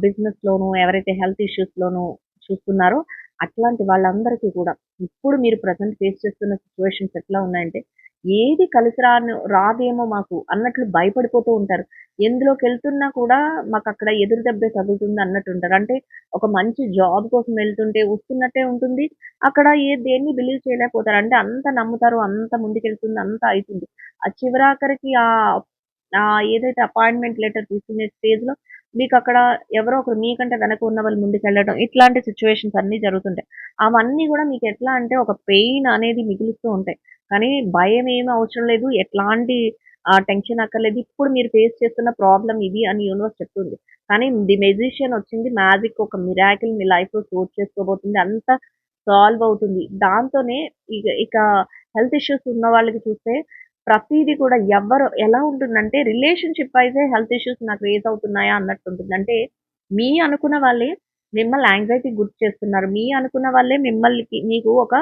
బిజినెస్‌లోనో, ఎవరైతే హెల్త్ ఇష్యూస్‌లోనో చూస్తున్నారో అట్లాంటి వాళ్ళందరికీ కూడా ఇప్పుడు మీరు ప్రెజెంట్ ఫేస్ చేస్తున్న సిట్యుయేషన్స్ ఎట్లా ఉన్నాయంటే, ఏది కలిసి రాదేమో మాకు అన్నట్లు భయపడిపోతూ ఉంటారు. ఎందులోకెళ్తున్నా కూడా మాకక్కడ ఎదురు దెబ్బే తగులుతుంది అన్నట్టుంటారు. అంటే ఒక మంచి జాబ్ కోసం వెళ్తుంటే వస్తున్నట్టే ఉంటుంది. అక్కడ దేన్ని బిలీవ్ చేయలేకపోతారు. అంటే అంత నమ్ముతారు, అంత ముందుకెళ్తుంది, అంతా అయితుంది. ఆ చివరాఖరికి ఏదైతే అపాయింట్‌మెంట్ లెటర్ తీసుకునే స్టేజ్‌లో మీకక్కడ ఎవరో ఒకరు మీకంటే వెనక ఉన్న వాళ్ళు ముందుకెళ్ళడం, ఇట్లాంటి సిట్యుయేషన్స్ అన్నీ జరుగుతుంటాయి. అవన్నీ గూడా మీకెట్లా అంటే ఒక పెయిన్ అనేది మిగులుస్తూ ఉంటాయి. కానీ భయమేమి అవసరం లేదు. ఎట్లాంటి టెన్షన్ అక్కర్లేదు. ఇప్పుడు మీరు ఫేస్ చేస్తున్న ప్రాబ్లమ్ ఇది అని యూనివర్స్ చెప్తుంది. కానీ ది మెజిషియన్ వచ్చింది. మ్యాజిక్ ఒక మిరాకిల్ మీ లైఫ్‌లో చోటు చేసుకోబోతుంది. అంతా సాల్వ్ అవుతుంది. దాంతోనే ఇక హెల్త్ ఇష్యూస్ ఉన్న వాళ్ళకి చూస్తే ప్రతీది కూడా ఎలా ఉంటుందంటే రిలేషన్‌షిప్ వైసే హెల్త్ ఇష్యూస్ నాకు రేజ్ అవుతున్నాయా అన్నట్టుంటుంది. అంటే మీ అనుకున్న వాళ్ళే మిమ్మల్ని యాంగ్జైటీకి గురి చేస్తున్నారు. మీ అనుకున్న వాళ్ళే మీకు ఒక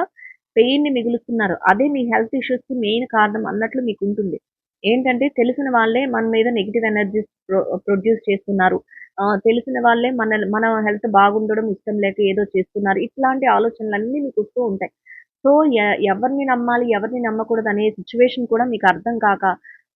పెయిన్‌ని మిగులుస్తున్నారు. అదే మీ హెల్త్ ఇష్యూస్‌కి మెయిన్ కారణం అన్నట్లు మీకుంటుంది. ఏంటంటే తెలిసిన వాళ్ళే మన మీద నెగెటివ్ ఎనర్జీస్ ప్రొడ్యూస్ చేస్తున్నారు. తెలిసిన వాళ్ళే మన హెల్త్ బాగుండడం ఇష్టం లేక ఏదో చేస్తున్నారు. ఇట్లాంటి ఆలోచనలన్నీ మీకొస్తూ ఉంటాయి. సో, ఎవరిని నమ్మాలి, ఎవరిని నమ్మకూడదనే సిట్యుయేషన్ కూడా మీకు అర్థం కాక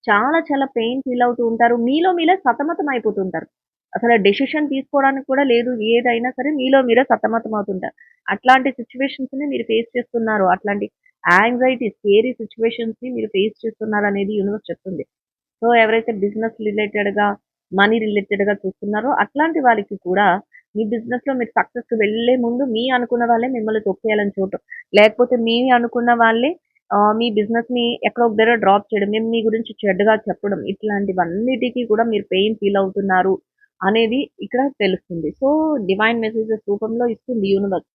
చాలా చాలా పెయిన్ ఫీల్ అవుతూ ఉంటారు. మీలో మీరే సతమతం అయిపోతుంటారు. అసలు డెసిషన్ తీసుకోవడానికి కూడా లేదు. ఏదైనా సరే మీలో మీరే సతమతం అవుతుంటారు. అట్లాంటి సిట్యుయేషన్స్‌ని మీరు ఫేస్ చేస్తున్నారు. అట్లాంటి యాంగ్జైటీ, స్కేరీ సిట్యుయేషన్స్‌ని మీరు ఫేస్ చేస్తున్నారనేది యూనివర్స్ చెప్తుంది. సో, ఎవరైతే బిజినెస్ రిలేటెడ్‌గా, మనీ రిలేటెడ్‌గా చూస్తున్నారో అట్లాంటి వారికి కూడా మీ బిజినెస్‌లో మీరు సక్సెస్‌కి వెళ్ళే ముందు అనుకున్న వాళ్ళే మిమ్మల్ని తొక్కేయాలని చూడటం. లేకపోతే అనుకున్న వాళ్ళే మీ బిజినెస్‌ని ఎక్కడో ఒక దగ్గర డ్రాప్ చేయడం. మేము మీ గురించి చెడ్డగా చెప్పడం. ఇట్లాంటివన్నిటికి కూడా మీరు పెయిన్ ఫీల్ అవుతున్నారు అనేది ఇక్కడ తెలుస్తుంది. సో, డివైన్ మెసేజెస్ రూపంలో ఇస్తుంది universe.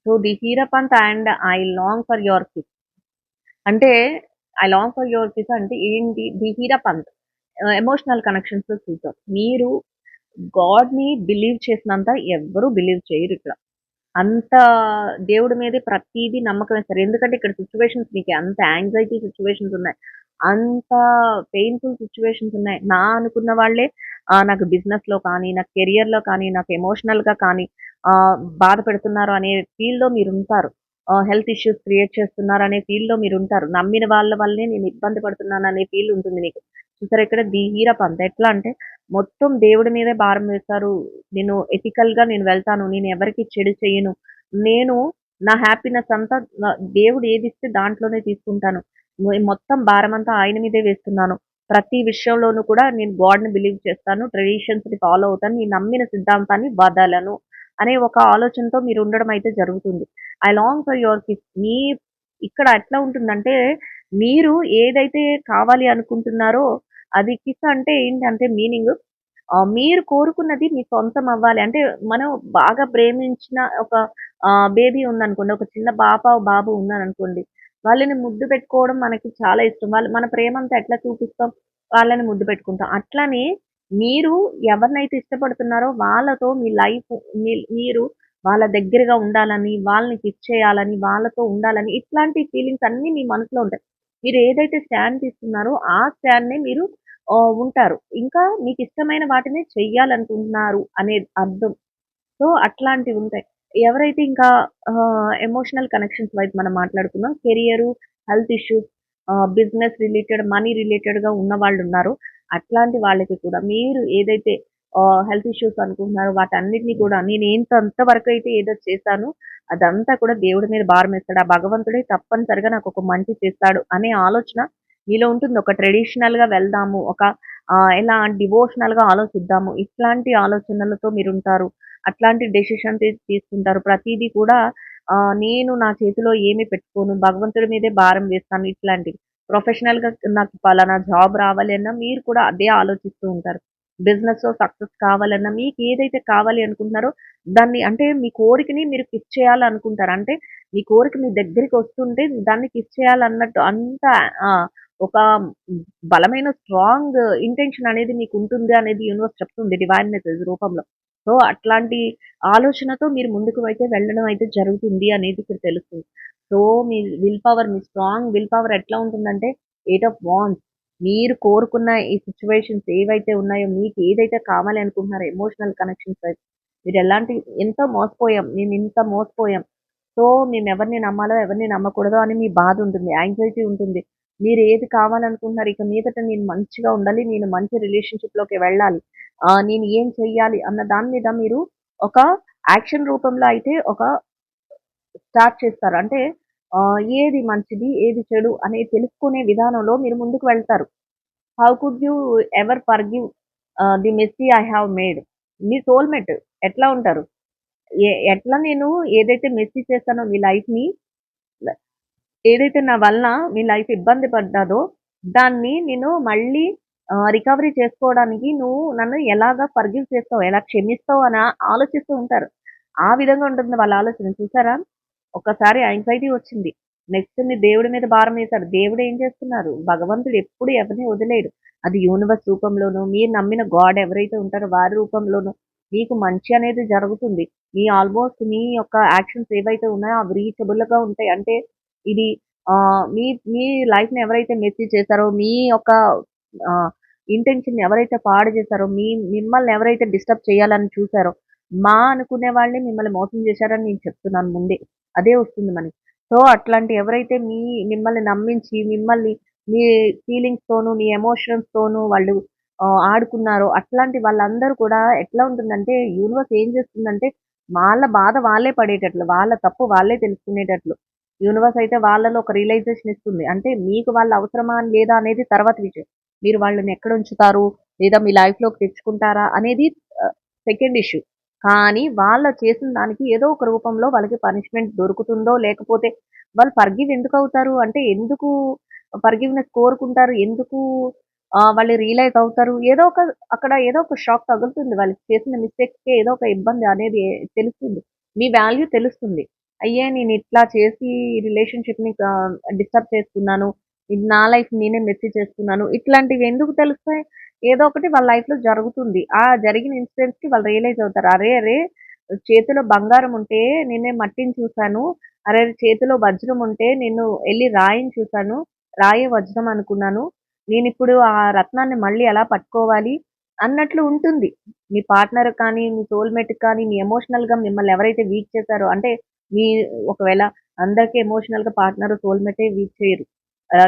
So, the hierophant and I long for your kiss. అంటే I long for your peace అంటే ఏంటి? ది హీరపంత్ ఎమోషనల్ కనెక్షన్స్‌తో చూద్దాం. మీరు గాడ్‌ని బిలీవ్ చేసినంత ఎవ్వరు బిలీవ్ చేయరిక్కడ. అంత దేవుడి మీదే ప్రతీదీ నమ్మకం వేస్తారు. ఎందుకంటే ఇక్కడ సిట్యుయేషన్స్ మీకు అంత యాంగ్జైటీ సిట్యుయేషన్స్ ఉన్నాయి. అంత పెయిన్‌ఫుల్ సిట్యుయేషన్స్ ఉన్నాయి. నా అనుకున్న వాళ్ళే నాకు బిజినెస్‌లో కానీ, నాకు కెరియర్‌లో కానీ, నాకు ఎమోషనల్‌గా కానీ బాధ పెడుతున్నారు అనే ఫీల్‌లో మీరుంటారు. హెల్త్ ఇష్యూస్ క్రియేట్ చేస్తున్నారు అనే ఫీల్‌లో మీరుంటారు. నమ్మిన వాళ్ళ వల్లే నేను ఇబ్బంది పడుతున్నాను అనే ఫీల్ ఉంటుంది మీకు. చూసారా ఇక్కడ ది హీరప్ ఎట్లా అంటే మొత్తం దేవుడి మీదే భారం వేశారు. ఎథికల్‌గా నేను వెళ్తాను. నేను ఎవరికీ చెడు చెయ్యను. నేను నా హ్యాపీనెస్ అంతా దేవుడు ఏదిస్తే దాంట్లోనే తీసుకుంటాను. మొత్తం భారమంతా ఆయన మీదే వేస్తున్నాను. ప్రతి విషయంలోనూ కూడా నేను గాడ్‌ని బిలీవ్ చేస్తాను. ట్రెడిషన్స్‌ని ఫాలో అవుతాను. నేను నమ్మిన సిద్ధాంతాన్ని వదలను అనే ఒక ఆలోచనతో మీరు ఉండడం అయితే జరుగుతుంది. I long for your kiss ఇక్కడ ఎట్లా ఉంటుందంటే మీరు ఏదైతే కావాలి అనుకుంటున్నారో అది కిస్ అంటే ఏంటంటే మీనింగ్ మీరు కోరుకున్నది మీ సొంతం అవ్వాలి. అంటే మనం బాగా ప్రేమించిన ఒక బేబీ ఉందనుకోండి. ఒక చిన్న బాబు ఉన్నారనుకోండి. వాళ్ళని ముద్దు పెట్టుకోవడం మనకి చాలా ఇష్టం. వాళ్ళు మన ప్రేమంతా ఎట్లా చూపిస్తాం? వాళ్ళని ముద్దు పెట్టుకుంటాం. అట్లనే మీరు ఎవరినైతే ఇష్టపడుతున్నారో వాళ్ళతో మీ లైఫ్ మీరు వాళ్ళ దగ్గరగా ఉండాలని, వాళ్ళని కిస్ చేయాలని, వాళ్ళతో ఉండాలని ఇట్లాంటి ఫీలింగ్స్ అన్నీ మీ మనసులో ఉంటాయి. మీరు ఏదైతే స్టాండ్ తీసుకున్నారో ఆ స్టాండ్‌నే మీరు ఉంటారు. ఇంకా మీకిష్టమైన వాటిని చెయ్యాలనుకుంటున్నారు అనేది అర్థం. సో, అట్లాంటివుంటాయి. ఎవరైతే ఇంకా ఎమోషనల్ కనెక్షన్స్ వైపు మనం మాట్లాడుకుందాం. Career, health issues, business related, money రిలేటెడ్‌గా ఉన్నవాళ్ళున్నారో, అట్లాంటి వాళ్ళకి కూడా మీరు ఏదైతే హెల్త్ ఇష్యూస్ అనుకుంటున్నారో వాటన్నిటిని కూడా నేనేంతంత వరకైతే ఏదో చేశానో, అదంతా కూడా దేవుడి మీద భారమేస్తాడు. ఆ భగవంతుడే తప్పనిసరిగా నాకొక మంచి చేస్తాడు అనే ఆలోచన మీలో ఉంటుంది. ఒక ట్రెడిషనల్‌గా వెళ్దాము. ఎలా డివోషనల్‌గా ఆలోచిద్దాము. ఇట్లాంటి ఆలోచనలతో మీరుంటారు. అట్లాంటి డెసిషన్ తీసుకుంటారు. ప్రతీదీ కూడా నేను నా చేతిలో ఏమి పెట్టుకోను. భగవంతుడి మీదే భారం వేస్తాను ఇట్లాంటివి. ప్రొఫెషనల్‌గా నాకు పలానా జాబ్ రావాలి అన్నా మీరు కూడా అదే ఆలోచిస్తూ ఉంటారు. బిజినెస్‌లో సక్సెస్ కావాలన్నా మీకేదైతే కావాలి అనుకుంటున్నారో దాన్ని అంటే మీ కోరికని మీరు కిస్ చేయాలనుకుంటారు. అంటే మీ కోరిక మీ దగ్గరికొస్తుంటే దాన్ని కిస్ చేయాలన్నట్టు అంత ఒక బలమైన స్ట్రాంగ్ ఇంటెన్షన్ అనేది మీకుంటుంది అనేది యూనివర్స్ చెప్తుంది డివైన్ మెసేజ్ రూపంలో. సో, అట్లాంటి ఆలోచనతో మీరు ముందుకు అయితే వెళ్ళడం అయితే జరుగుతుంది అనేది ఇక్కడ తెలుస్తుంది. So, me me strong will power ఎట్లా ఉంటుందంటే 8 ఆఫ్ వాండ్స్ మీరు కోరుకున్న ఈ సిట్యుయేషన్స్ ఏవైతే ఉన్నాయో, మీకు ఏదైతే కావాలి అనుకుంటున్నారో ఎమోషనల్ కనెక్షన్స్ వైపు మీరెలాంటి ఎంతో మోసపోయాం. మేమింత మోసపోయాం. సో, మేమెవరిని నమ్మాలో, ఎవరిని నమ్మకూడదో అని మీ బాధుంటుంది. యాంగ్జైటీ ఉంటుంది. మీరేది కావాలనుకుంటున్నారు, ఇక మీదట నేను మంచిగా ఉండాలి, నేను మంచి రిలేషన్‌షిప్‌లోకి వెళ్ళాలి. నేను ఏం చెయ్యాలి అన్న దాని మీద మీరు ఒక యాక్షన్ రూపంలో అయితే స్టార్ట్ చేస్తారు. అంటే ఏది మంచిది, ఏది చెడు అనేది తెలుసుకునే విధానంలో మీరు ముందుకు వెళ్తారు. How could you ever forgive the messy I have made. మీ సోల్‌మేట్ ఎట్లా ఉంటారు? ఎట్లా నేను ఏదైతే మెస్సీ చేశానో మీ లైఫ్‌ని ఏదైతే నా వలన మీ లైఫ్ ఇబ్బంది పడ్డాదో, దాన్ని నేను మళ్ళీ రికవరీ చేసుకోవడానికి నువ్వు నన్ను ఎలాగా ఫర్‌గివ్ చేస్తావు, ఎలా క్షమిస్తావు అని ఆలోచిస్తూ ఉంటారు. ఆ విధంగా ఉంటుంది వాళ్ళ ఆలోచన చూసారా? ఒక్కసారి యాంగ్జైటీ వచ్చింది. నెక్స్ట్ మీ దేవుడి మీద భారం వేశారు. దేవుడు ఏం చేస్తున్నారు? భగవంతుడు ఎప్పుడు ఎవరిని వదిలేయడు. అది యూనివర్స్ రూపంలోనో, మీరు నమ్మిన గాడ్ ఎవరైతే ఉంటారో వారి రూపంలోనో మీకు మంచి అనేది జరుగుతుంది. మీ యొక్క యాక్షన్స్ ఏవైతే ఉన్నాయో అవి రీచబుల్‌గా ఉంటాయి. అంటే ఇది మీ మీ లైఫ్‌ని ఎవరైతే మెస్సీ చేశారో, మీ యొక్క ఆహ్, ఇంటెన్షన్‌ని ఎవరైతే పాడు చేశారో, మిమ్మల్ని ఎవరైతే డిస్టర్బ్ చేయాలని చూసారో, అనుకునే వాళ్ళే మిమ్మల్ని మోసం చేశారని నేను చెప్తున్నాను ముందే. అదే వస్తుంది మనకి. సో, అట్లాంటి ఎవరైతే మిమ్మల్ని నమ్మించి, మీ ఫీలింగ్స్‌తోను, మీ ఎమోషన్స్‌తోను వాళ్ళు ఆడుకున్నారో, అట్లాంటి వాళ్ళందరూ కూడా ఎట్లా ఉంటుందంటే, యూనివర్స్ ఏం చేస్తుందంటే, వాళ్ళ బాధ వాళ్ళే పడేటట్లు, వాళ్ళ తప్పు వాళ్ళే తెలుసుకునేటట్లు యూనివర్స్ అయితే వాళ్ళలో ఒక రియలైజేషన్ ఇస్తుంది. అంటే మీకు వాళ్ళ అవసరమా లేదా అనేది తర్వాత విషయం. మీరు వాళ్ళని ఎక్కడ ఉంచుతారు? లేదా మీ లైఫ్‌లోకి తెచ్చుకుంటారా? అనేది సెకండ్ ఇష్యూ. కానీ వాళ్ళు చేసిన దానికి ఏదో ఒక రూపంలో వాళ్ళకి పనిష్మెంట్ దొరుకుతుందో, లేకపోతే వాళ్ళు ఫర్‌గివ్ ఎందుకవుతారు? అంటే ఎందుకు ఫర్‌గివ్‌నెస్ కోరుకుంటారు? ఎందుకు వాళ్ళు రియలైజ్ అవుతారు? ఏదో ఒక షాక్ తగులుతుంది. వాళ్ళు చేసిన మిస్టేక్స్‌కే ఏదో ఒక ఇబ్బంది అనేది తెలుస్తుంది. మీ వాల్యూ తెలుస్తుంది. అయ్యే నేను ఇట్లా చేసి రిలేషన్‌షిప్‌ని డిస్టర్బ్ చేస్తున్నాను. ఇది నా లైఫ్ నేనే మెస్సీ చేస్తున్నాను. ఇట్లాంటివి ఎందుకు తెలుస్తాయి? ఏదో ఒకటి వాళ్ళ లైఫ్‌లో జరుగుతుంది. ఆ జరిగిన ఇన్సిడెంట్స్‌కి వాళ్ళు రియలైజ్ అవుతారు. అరే! అరే! చేతిలో బంగారం ఉంటే నేనే మట్టిని చూసాను. అరె! చేతిలో వజ్రం ఉంటే నేను ఎళ్లి రాయిని చూసాను. రాయే వజ్రం అనుకున్నాను. నేనిప్పుడు ఆ రత్నాన్ని మళ్ళీ ఎలా పట్టుకోవాలి అన్నట్లు ఉంటుంది. మీ పార్ట్నర్ కానీ, మీ సోల్‌మేట్‌కి కానీ, మీ ఎమోషనల్‌గా మిమ్మల్ని ఎవరైతే వీక్ చేసారో అంటే మీ ఒకవేళ అందరికి ఎమోషనల్‌గా పార్ట్నర్, సోల్‌మేటే వీక్ చేయరు.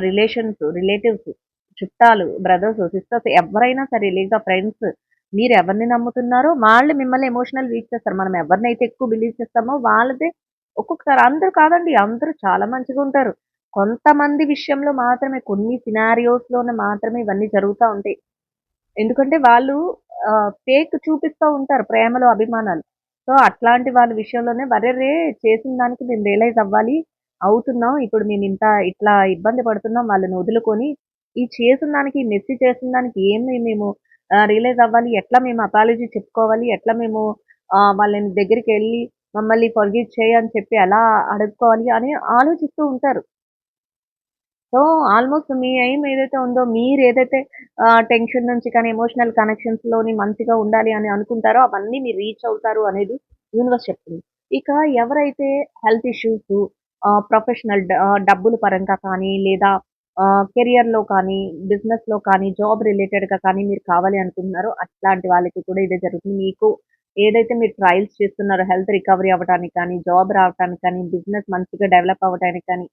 రిలేషన్స్, రిలేటివ్స్, చుట్టాలు, బ్రదర్స్, సిస్టర్స్ ఎవ్వరైనా సరే లేదా ఫ్రెండ్స్ మీరెవరిని నమ్ముతున్నారో వాళ్ళు మిమ్మల్ని ఎమోషనల్ వీక్ చేస్తారు. మనం ఎవరినైతే ఎక్కువ బిలీవ్ చేస్తామో వాళ్ళదే ఒక్కొక్కసారి అందరూ కాదండి. అందరూ చాలా మంచిగుంటారు. కొంతమంది విషయంలో మాత్రమే కొన్ని సినారియోస్‌లోనే మాత్రమే ఇవన్నీ జరుగుతా ఉంటాయి. ఎందుకంటే వాళ్ళు ఫేక్ చూపిస్తా ఉంటారు ప్రేమలో అభిమానాలు. సో, అట్లాంటి వాళ్ళ విషయంలోనే అరెరే! చేసిన దానికి మేము రియలైజ్ అవ్వాలి. అవుతున్నాం. ఇప్పుడు మేమింత ఇట్లా ఇబ్బంది పడుతున్నాం వాళ్ళని వదులుకొని. ఈ చేసిన దానికి, ఈ మెస్సి చేసిన దానికి ఏమి మేము రియలైజ్ అవ్వాలి. ఎట్లా మేము అపాలజీ చెప్పుకోవాలి. ఎట్లా మేము వాళ్ళని దగ్గరికెళ్ళి మమ్మల్ని ఫర్‌గివ్ చెయ్యి అని చెప్పి ఎలా అడుక్కోవాలి అని ఆలోచిస్తూ ఉంటారు. సో, ఆల్‌మోస్ట్ మీ ఎయిమ్ ఏదైతే ఉందో మీరేదైతే టెన్షన్ నుంచి కానీ, ఎమోషనల్ కనెక్షన్స్‌లోని మంచిగా ఉండాలి అని అనుకుంటారో, అవన్నీ మీరు రీచ్ అవుతారు అనేది యూనివర్స్ చెప్తుంది. ఇక ఎవరైతే హెల్త్ ఇష్యూసు డబ్బుల పరంగా కానీ, లేదా కెరియర్‌లో కానీ, బిజినెస్‌లో కానీ, జాబ్ రిలేటెడ్‌గా కానీ మీరు కావాలి అనుకుంటున్నారో, అట్లాంటి వాళ్ళకి కూడా ఇదే జరుగుతుంది. మీకు ఏదైతే మీరు ట్రయల్స్ చేస్తున్నారో హెల్త్ రికవరీ అవ్వటానికి కానీ, జాబ్ రావటానికి కానీ, బిజినెస్ మంచిగా డెవలప్ అవ్వటానికి కానీ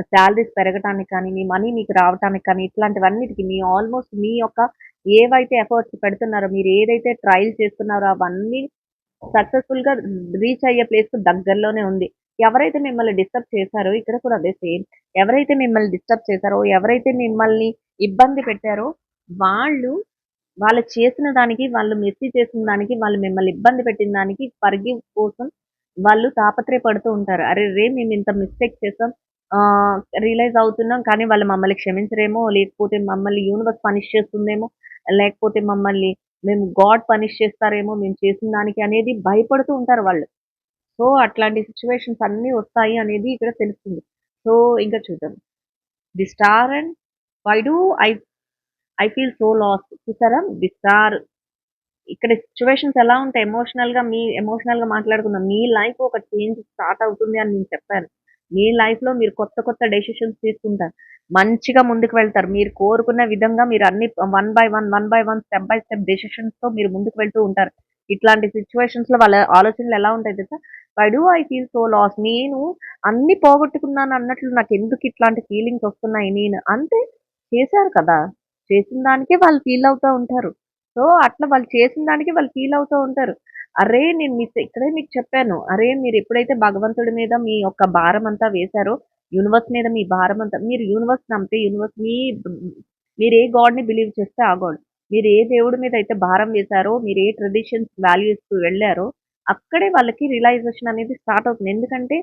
సాలరీస్ పెరగటానికి కానీ, మీ మనీ మీకు రావటానికి కానీ, ఇట్లాంటివన్నిటికి మీ ఆల్‌మోస్ట్ మీ యొక్క ఏవైతే ఎఫర్ట్స్ పెడుతున్నారో, మీరు ఏదైతే ట్రైల్ చేస్తున్నారో అవన్నీ సక్సెస్‌ఫుల్‌గా రీచ్ అయ్యే ప్లేస్‌కి దగ్గరలోనే ఉంది. ఎవరైతే మిమ్మల్ని డిస్టర్బ్ చేశారో ఇక్కడ కూడా అదే సేమ్. ఎవరైతే మిమ్మల్ని డిస్టర్బ్ చేశారో, ఎవరైతే మిమ్మల్ని ఇబ్బంది పెట్టారో వాళ్ళు వాళ్ళు చేసిన దానికి, వాళ్ళు మెస్సీ చేసిన దానికి, వాళ్ళు మిమ్మల్ని ఇబ్బంది పెట్టిన దానికి ఫర్‌గివ్ కోసం వాళ్ళు తాపత్రయపడుతూ ఉంటారు. అరెరే! మేమింత మిస్టేక్ చేసాం. రియలైజ్ అవుతున్నాం. కానీ వాళ్ళు మమ్మల్ని క్షమించరేమో, లేకపోతే మమ్మల్ని యూనివర్స్ పనిష్ చేస్తుందేమో, లేకపోతే మమ్మల్ని గాడ్ పనిష్ చేస్తారేమో మేము చేసిన దానికి అనేది భయపడుతూ ఉంటారు వాళ్ళు. సో, అట్లాంటి సిట్యుయేషన్స్ అన్నీ వస్తాయి అనేది ఇక్కడ తెలుస్తుంది. సో, ఇంకా చూద్దాం. The star and why do I I feel so lost చూసారా? ది స్టార్ ఇక్కడ సిట్యుయేషన్స్ ఎలా ఉంటాయి ఎమోషనల్‌గా మాట్లాడుకుందాం. మీ లైఫ్ ఒక చేంజ్ స్టార్ట్ అవుతుంది అని నేను చెప్పాను. మీ లైఫ్‌లో మీరు కొత్త కొత్త డెసిషన్స్ తీసుకుంటారు. మంచిగా ముందుకు వెళ్తారు. మీరు కోరుకున్న విధంగా మీరు అన్ని one by one, step by step డెసిషన్స్‌తో మీరు ముందుకు వెళ్తూ ఉంటారు. ఇట్లాంటి సిట్యుయేషన్స్‌లో వాళ్ళ ఆలోచనలు ఎలా ఉంటాయి తెలుసా? Why do I feel so lost నేను అన్నీ పోగొట్టుకున్నాను అన్నట్లు నాకెందుకు ఇట్లాంటి ఫీలింగ్స్ వస్తున్నాయి అంతే చేశారు కదా! చేసిన దానికే వాళ్ళు ఫీల్ అవుతా ఉంటారు. సో, అట్లా వాళ్ళు చేసిన దానికి వాళ్ళు ఫీల్ అవుతూ ఉంటారు. అరే! నేను ఇక్కడే మీకు చెప్పాను. అరే! మీరెప్పుడైతే భగవంతుడి మీద మీ యొక్క భారమంతా వేశారో, యూనివర్స్ మీద మీ భారమంతా మీరు యూనివర్స్ నమ్మితే యూనివర్స్ మీరు ఏ గాడ్‌ని బిలీవ్ చేస్తే ఆ గాడ్. మీరు ఏ దేవుడి మీద అయితే భారం వేశారో, మీరు ఏ ట్రెడిషన్స్ వాల్యూస్‌కి వెళ్లారో, అక్కడే వాళ్ళకి రియలైజేషన్ అనేది స్టార్ట్ అవుతుంది. ఎందుకంటే,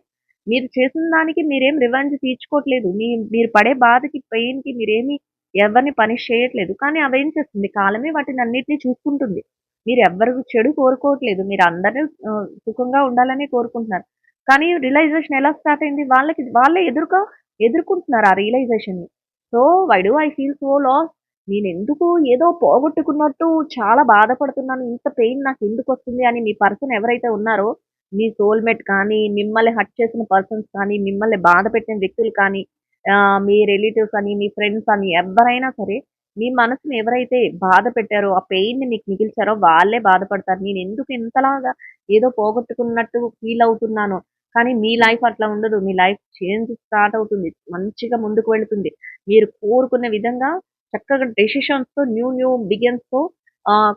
మీరు చేసిన దానికి మీరేం రివెంజ్ తీర్చుకోవట్లేదు. మీరు పడే బాధకి, పెయిన్‌కి మీరేమి ఎవరిని పనిష్ చేయట్లేదు. కానీ అవేం చేస్తుంది కాలమే వాటినన్నిటిని చూసుకుంటుంది. మీరెవ్వరు చెడు కోరుకోవట్లేదు. మీరందరూ సుఖంగా ఉండాలనే కోరుకుంటున్నారు. కానీ రియలైజేషన్ ఎలా స్టార్ట్ అయింది? వాళ్ళే ఎదుర్కొంటున్నారు ఆ రియలైజేషన్‌ని. So, why do I feel so lost? నేనెందుకు ఏదో పోగొట్టుకున్నట్టు చాలా బాధపడుతున్నాను. ఇంత పెయిన్ నాకెందుకొస్తుంది అని మీ పర్సన్ ఎవరైతే ఉన్నారో, మీ సోల్‌మేట్ కానీ, మిమ్మల్ని హర్ట్ చేసిన పర్సన్స్ కానీ, మిమ్మల్ని బాధ పెట్టిన వ్యక్తులు కానీ మీ రిలేటివ్స్ అని, మీ ఫ్రెండ్స్ అని ఎవ్వరైనా సరే, మీ మనసుని ఎవరైతే బాధ పెట్టారో, ఆ పెయిన్‌ని మీకు మిగిల్చారో వాళ్ళే బాధపడతారు. నేనెందుకు ఇంతలాగా ఏదో పోగొట్టుకున్నట్టు ఫీల్ అవుతున్నానో, కానీ మీ లైఫ్ అట్లా ఉండదు. మీ లైఫ్ చేంజ్ స్టార్ట్ అవుతుంది. మంచిగా ముందుకు వెళుతుంది. మీరు కోరుకున్న విధంగా చక్కగా డెసిషన్స్‌తో న్యూ బిగిన్స్‌తో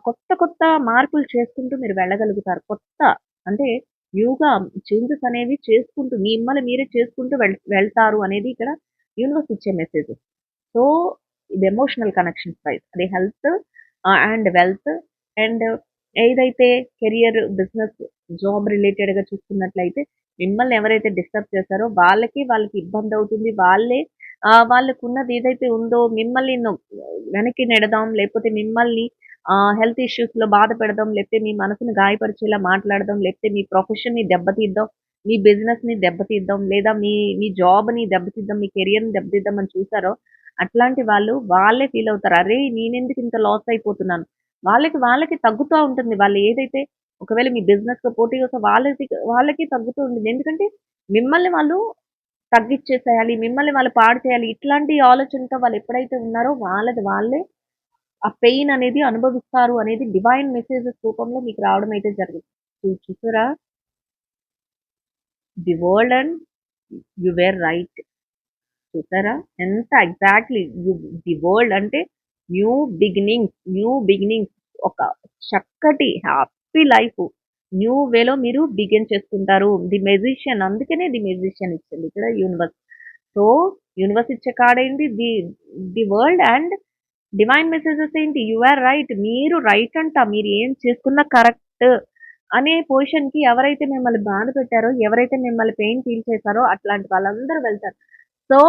కొత్త కొత్త మార్పులు చేసుకుంటూ మీరు వెళ్ళగలుగుతారు. అంటే న్యూగా చేంజెస్ అనేవి చేసుకుంటూ మిమ్మల్ని మీరే చేసుకుంటూ వెళ్తారు అనేది ఇక్కడ యూనివర్స్ ఇచ్చే మెసేజ్. సో, ఇది ఎమోషనల్ కనెక్షన్స్ వైస్. అది హెల్త్ అండ్ వెల్త్ అండ్ ఏదైతే కెరియర్, బిజినెస్, జాబ్ రిలేటెడ్‌గా చూసుకున్నట్లయితే మిమ్మల్ని ఎవరైతే డిస్టర్బ్ చేశారో వాళ్ళకి ఇబ్బందవుతుంది. వాళ్ళకున్నది ఏదైతే ఉందో మిమ్మల్ని వెనక్కి నెడదాం, లేకపోతే మిమ్మల్ని హెల్త్ ఇష్యూస్‌లో బాధ పెడదాం, లేకపోతే మీ మనసుని గాయపరిచేలా మాట్లాడదాం, లేకపోతే మీ ప్రొఫెషన్‌ని దెబ్బతీద్దాం. మీ బిజినెస్‌ని దెబ్బతీద్దాం, లేదా మీ మీ జాబ్‌ని దెబ్బతీద్దాం, మీ కెరియర్‌ని దెబ్బతీద్దాం అని చూసారో, అట్లాంటి వాళ్ళు వాళ్ళే ఫీల్ అవుతారు. అరే! నేనెందుకు ఇంత లాస్ అయిపోతున్నాను. వాళ్ళకి తగ్గుతా ఉంటుంది. వాళ్ళు ఏదైతే ఒకవేళ మీ బిజినెస్‌తో పోటీగా వస్తే వాళ్ళకి తగ్గుతూ ఉంటుంది. ఎందుకంటే మిమ్మల్ని వాళ్ళు తగ్గిచ్చేసేయాలి, మిమ్మల్ని వాళ్ళు పాడు చేయాలి. ఇట్లాంటి ఆలోచనతో వాళ్ళు ఎప్పుడైతే ఉన్నారో వాళ్ళది వాళ్ళే ఆ పెయిన్ అనేది అనుభవిస్తారు అనేది డివైన్ మెసేజెస్ రూపంలో మీకు రావడం అయితే జరిగింది. చూసారా? The world and you were right. చూసారా? ఎంత ఎగ్జాక్ట్‌లీ ది వరల్డ్ అంటే న్యూ బిగినింగ్స్ ఒక చక్కటి హ్యాపీ లైఫ్ న్యూ వేలో మీరు బిగిన్ చేసుకుంటారు. ది మెజిషియన్ అందుకనే ది మెజిషియన్ ఇచ్చింది ఇక్కడ యూనివర్స్. సో, యూనివర్స్ ఇచ్చే కార్డ్ ఏంటి? The world and divine messages ఏంటి? You are right. మీరు రైట్ అంట. మీరు ఏం చేసుకున్నా కరెక్ట్ అనే పొజిషన్‌కి ఎవరైతే మిమ్మల్ని బాధ పెట్టారో, ఎవరైతే మిమ్మల్ని పెయిన్ ఫీల్ చేశారో అట్లాంటి వాళ్ళందరూ వెళ్తారు. సో,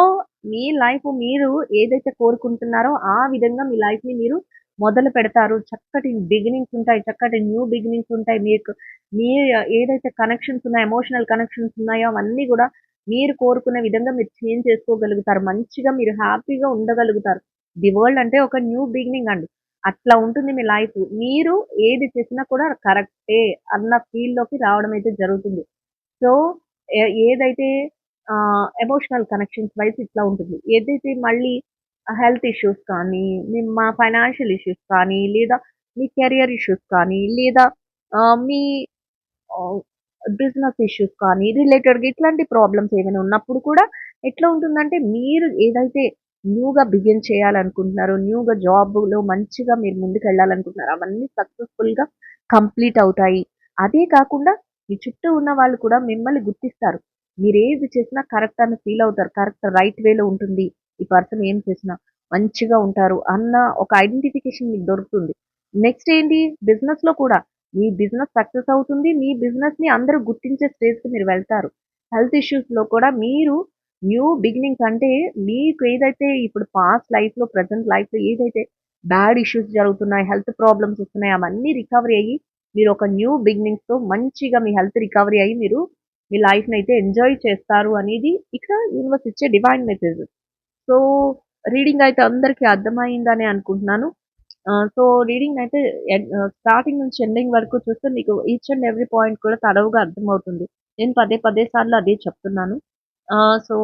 మీ లైఫ్ మీరు ఏదైతే కోరుకుంటున్నారో ఆ విధంగా మీ లైఫ్‌ని మీరు మొదలు పెడతారు. చక్కటి బిగినింగ్స్ ఉంటాయి. చక్కటి న్యూ బిగినింగ్స్ ఉంటాయి. మీ ఏదైతే కనెక్షన్స్ ఉన్నాయో, ఎమోషనల్ కనెక్షన్స్ ఉన్నాయో అవన్నీ గూడా మీరు కోరుకునే విధంగా మీరు చేంజ్ చేసుకోగలుగుతారు. మంచిగా మీరు హ్యాపీగా ఉండగలుగుతారు. ది వరల్డ్ అంటే ఒక న్యూ బిగినింగ్ అండి. అట్లా ఉంటుంది మీ లైఫ్. మీరు ఏది చేసినా కూడా కరెక్టే అన్న ఫీల్‌లోకి రావడం అయితే జరుగుతుంది. సో, ఏదైతే ఎమోషనల్ కనెక్షన్స్ వైస్ ఇట్లా ఉంటుంది. ఏదైతే మళ్ళీ హెల్త్ ఇష్యూస్ కానీ, మా ఫైనాన్షియల్ ఇష్యూస్ కానీ, లేదా మీ కెరియర్ ఇష్యూస్ కానీ, లేదా మీ ఆహ్, బిజినెస్ ఇష్యూస్ కానీ రిలేటెడ్‌గా ఇట్లాంటి ప్రాబ్లమ్స్ ఏమైనా ఉన్నప్పుడు కూడా ఎట్లా ఉంటుందంటే, మీరు ఏదైతే న్యూగా బిగిన్ చేయాలనుకుంటున్నారో, న్యూగా జాబ్‌లో మంచిగా మీరు ముందుకెళ్ళాలనుకుంటున్నారో, అవన్నీ సక్సెస్‌ఫుల్‌గా కంప్లీట్ అవుతాయి. అదే కాకుండా మీ చుట్టూ ఉన్న వాళ్ళు కూడా మిమ్మల్ని గుర్తిస్తారు. మీరేది చేసినా కరెక్ట్ అని ఫీల్ అవుతారు. కరెక్ట్ రైట్ వేలో ఉంటుంది. ఈ పర్సన్ ఏం చేసినా మంచిగా ఉంటారు అన్న ఒక ఐడెంటిఫికేషన్ మీకు దొరుకుతుంది. నెక్స్ట్ ఏంటి బిజినెస్‌లో కూడా మీ బిజినెస్ సక్సెస్ అవుతుంది. మీ బిజినెస్‌ని అందరూ గుర్తించే స్టేజ్‌కి మీరు వెళ్తారు. హెల్త్ ఇష్యూస్‌లో కూడా మీరు న్యూ బిగినింగ్స్ అంటే మీకు ఏదైతే ఇప్పుడు పాస్ట్ లైఫ్‌లో, ప్రెజెంట్ లైఫ్‌లో ఏదైతే బ్యాడ్ ఇష్యూస్ జరుగుతున్నాయి, హెల్త్ ప్రాబ్లమ్స్ వస్తున్నాయి, అవన్నీ రికవరీ అయ్యి మీరు ఒక న్యూ బిగినింగ్స్‌తో మంచిగా మీ హెల్త్ రికవరీ అయ్యి మీరు మీ లైఫ్‌ని అయితే ఎంజాయ్ చేస్తారు అనేది ఇక్కడ యూనివర్స్ ఇచ్చే డివైన్ మెసేజ్. సో, రీడింగ్ అయితే అందరికీ అర్థమయిందనే అనుకుంటున్నాను. సో, రీడింగ్ అయితే స్టార్టింగ్ నుంచి ఎండింగ్ వరకు చూస్తే మీకు ఈచ్ అండ్ ఎవ్రీ పాయింట్ కూడా తరోగా అర్థమవుతుంది. నేను పదే పదే సార్లు అదే చెప్తున్నాను. సో,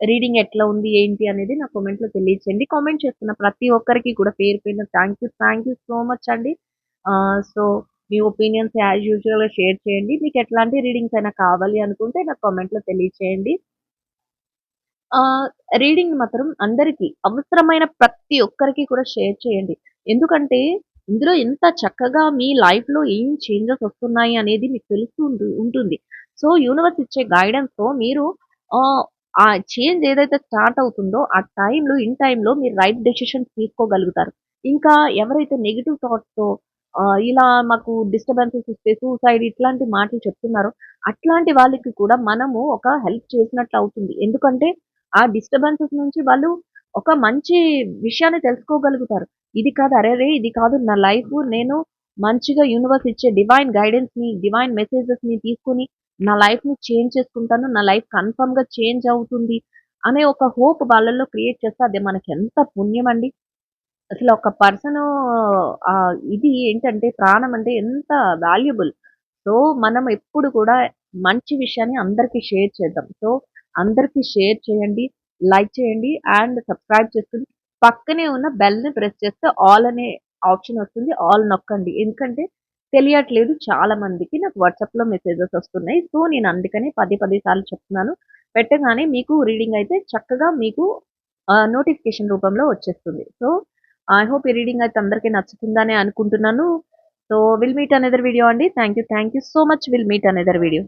రీడింగ్ ఎట్లా ఉంది, ఏంటి అనేది నా కామెంట్‌లో తెలియచేయండి. కామెంట్ చేస్తున్న ప్రతి ఒక్కరికి కూడా పేరు పేరున థ్యాంక్ యూ సో మచ్ అండి. సో, మీ ఒపీనియన్స్ యాజ్ యూజువల్‌గా షేర్ చేయండి. మీకు ఎట్లాంటి రీడింగ్స్ అయినా కావాలి అనుకుంటే నాకు కామెంట్‌లో తెలియచేయండి. ఆహ్, రీడింగ్ మాత్రం అందరికి అవసరమైన ప్రతి ఒక్కరికి కూడా షేర్ చేయండి. ఎందుకంటే ఇందులో ఎంత చక్కగా మీ లైఫ్‌లో ఏం చేంజెస్ వస్తున్నాయి అనేది మీకు తెలుస్తూ ఉంటుంది. సో, యూనివర్స్ ఇచ్చే గైడెన్స్‌తో మీరు ఆహ్, ఆ చేంజ్ ఏదైతే స్టార్ట్ అవుతుందో ఆ టైంలో మీరు రైట్ డెసిషన్స్ తీసుకోగలుగుతారు. ఇంకా ఎవరైతే నెగెటివ్ థాట్స్‌తో ఇలా మాకు డిస్టర్బెన్సెస్ ఇస్తే సూసైడ్ ఇట్లాంటి మాటలు చెప్తున్నారో అట్లాంటి వాళ్ళకి కూడా మనము ఒక హెల్ప్ చేసినట్లు అవుతుంది. ఎందుకంటే ఆ డిస్టర్బెన్సెస్ నుంచి వాళ్ళు ఒక మంచి విషయాన్ని తెలుసుకోగలుగుతారు. ఇది కాదు అరెరే! ఇది కాదు నా లైఫు. నేను మంచిగా యూనివర్స్ ఇచ్చే డివైన్ గైడెన్స్‌ని, డివైన్ మెసేజెస్‌ని తీసుకొని నా లైఫ్‌ని చేంజ్ చేసుకుంటాను. నా లైఫ్ కన్ఫర్మ్‌గా చేంజ్ అవుతుంది అనే ఒక హోప్ వాళ్ళలో క్రియేట్ చేస్తే అది మనకెంత పుణ్యమండి. అసలు ఒక పర్సను ఇది ఏంటంటే ప్రాణం అంటే ఎంత వాల్యుబుల్. సో, మనం ఎప్పుడు కూడా మంచి విషయాన్ని అందరికి షేర్ చేద్దాం. సో, అందరికి షేర్ చేయండి, లైక్ చేయండి అండ్ సబ్స్క్రైబ్ చేసుకొని పక్కనే ఉన్న బెల్‌ని ప్రెస్ చేస్తే ఆల్ అనే ఆప్షన్ వస్తుంది. ఆల్ నొక్కండి. ఎందుకంటే తెలియట్లేదు చాలా మందికి. నాకు వాట్సాప్‌లో మెసేజెస్ వస్తున్నాయి. సో, నేను అందుకనే పదే పదే సార్లు చెప్తున్నాను. పెట్టగానే మీకు రీడింగ్ అయితే చక్కగా మీకు నోటిఫికేషన్ రూపంలో వచ్చేస్తుంది. సో, ఐ హోప్ ఈ రీడింగ్ అయితే అందరికి నచ్చుతుందనే అనుకుంటున్నాను. So, will meet another video అండి. Thank you so much. Will meet another video.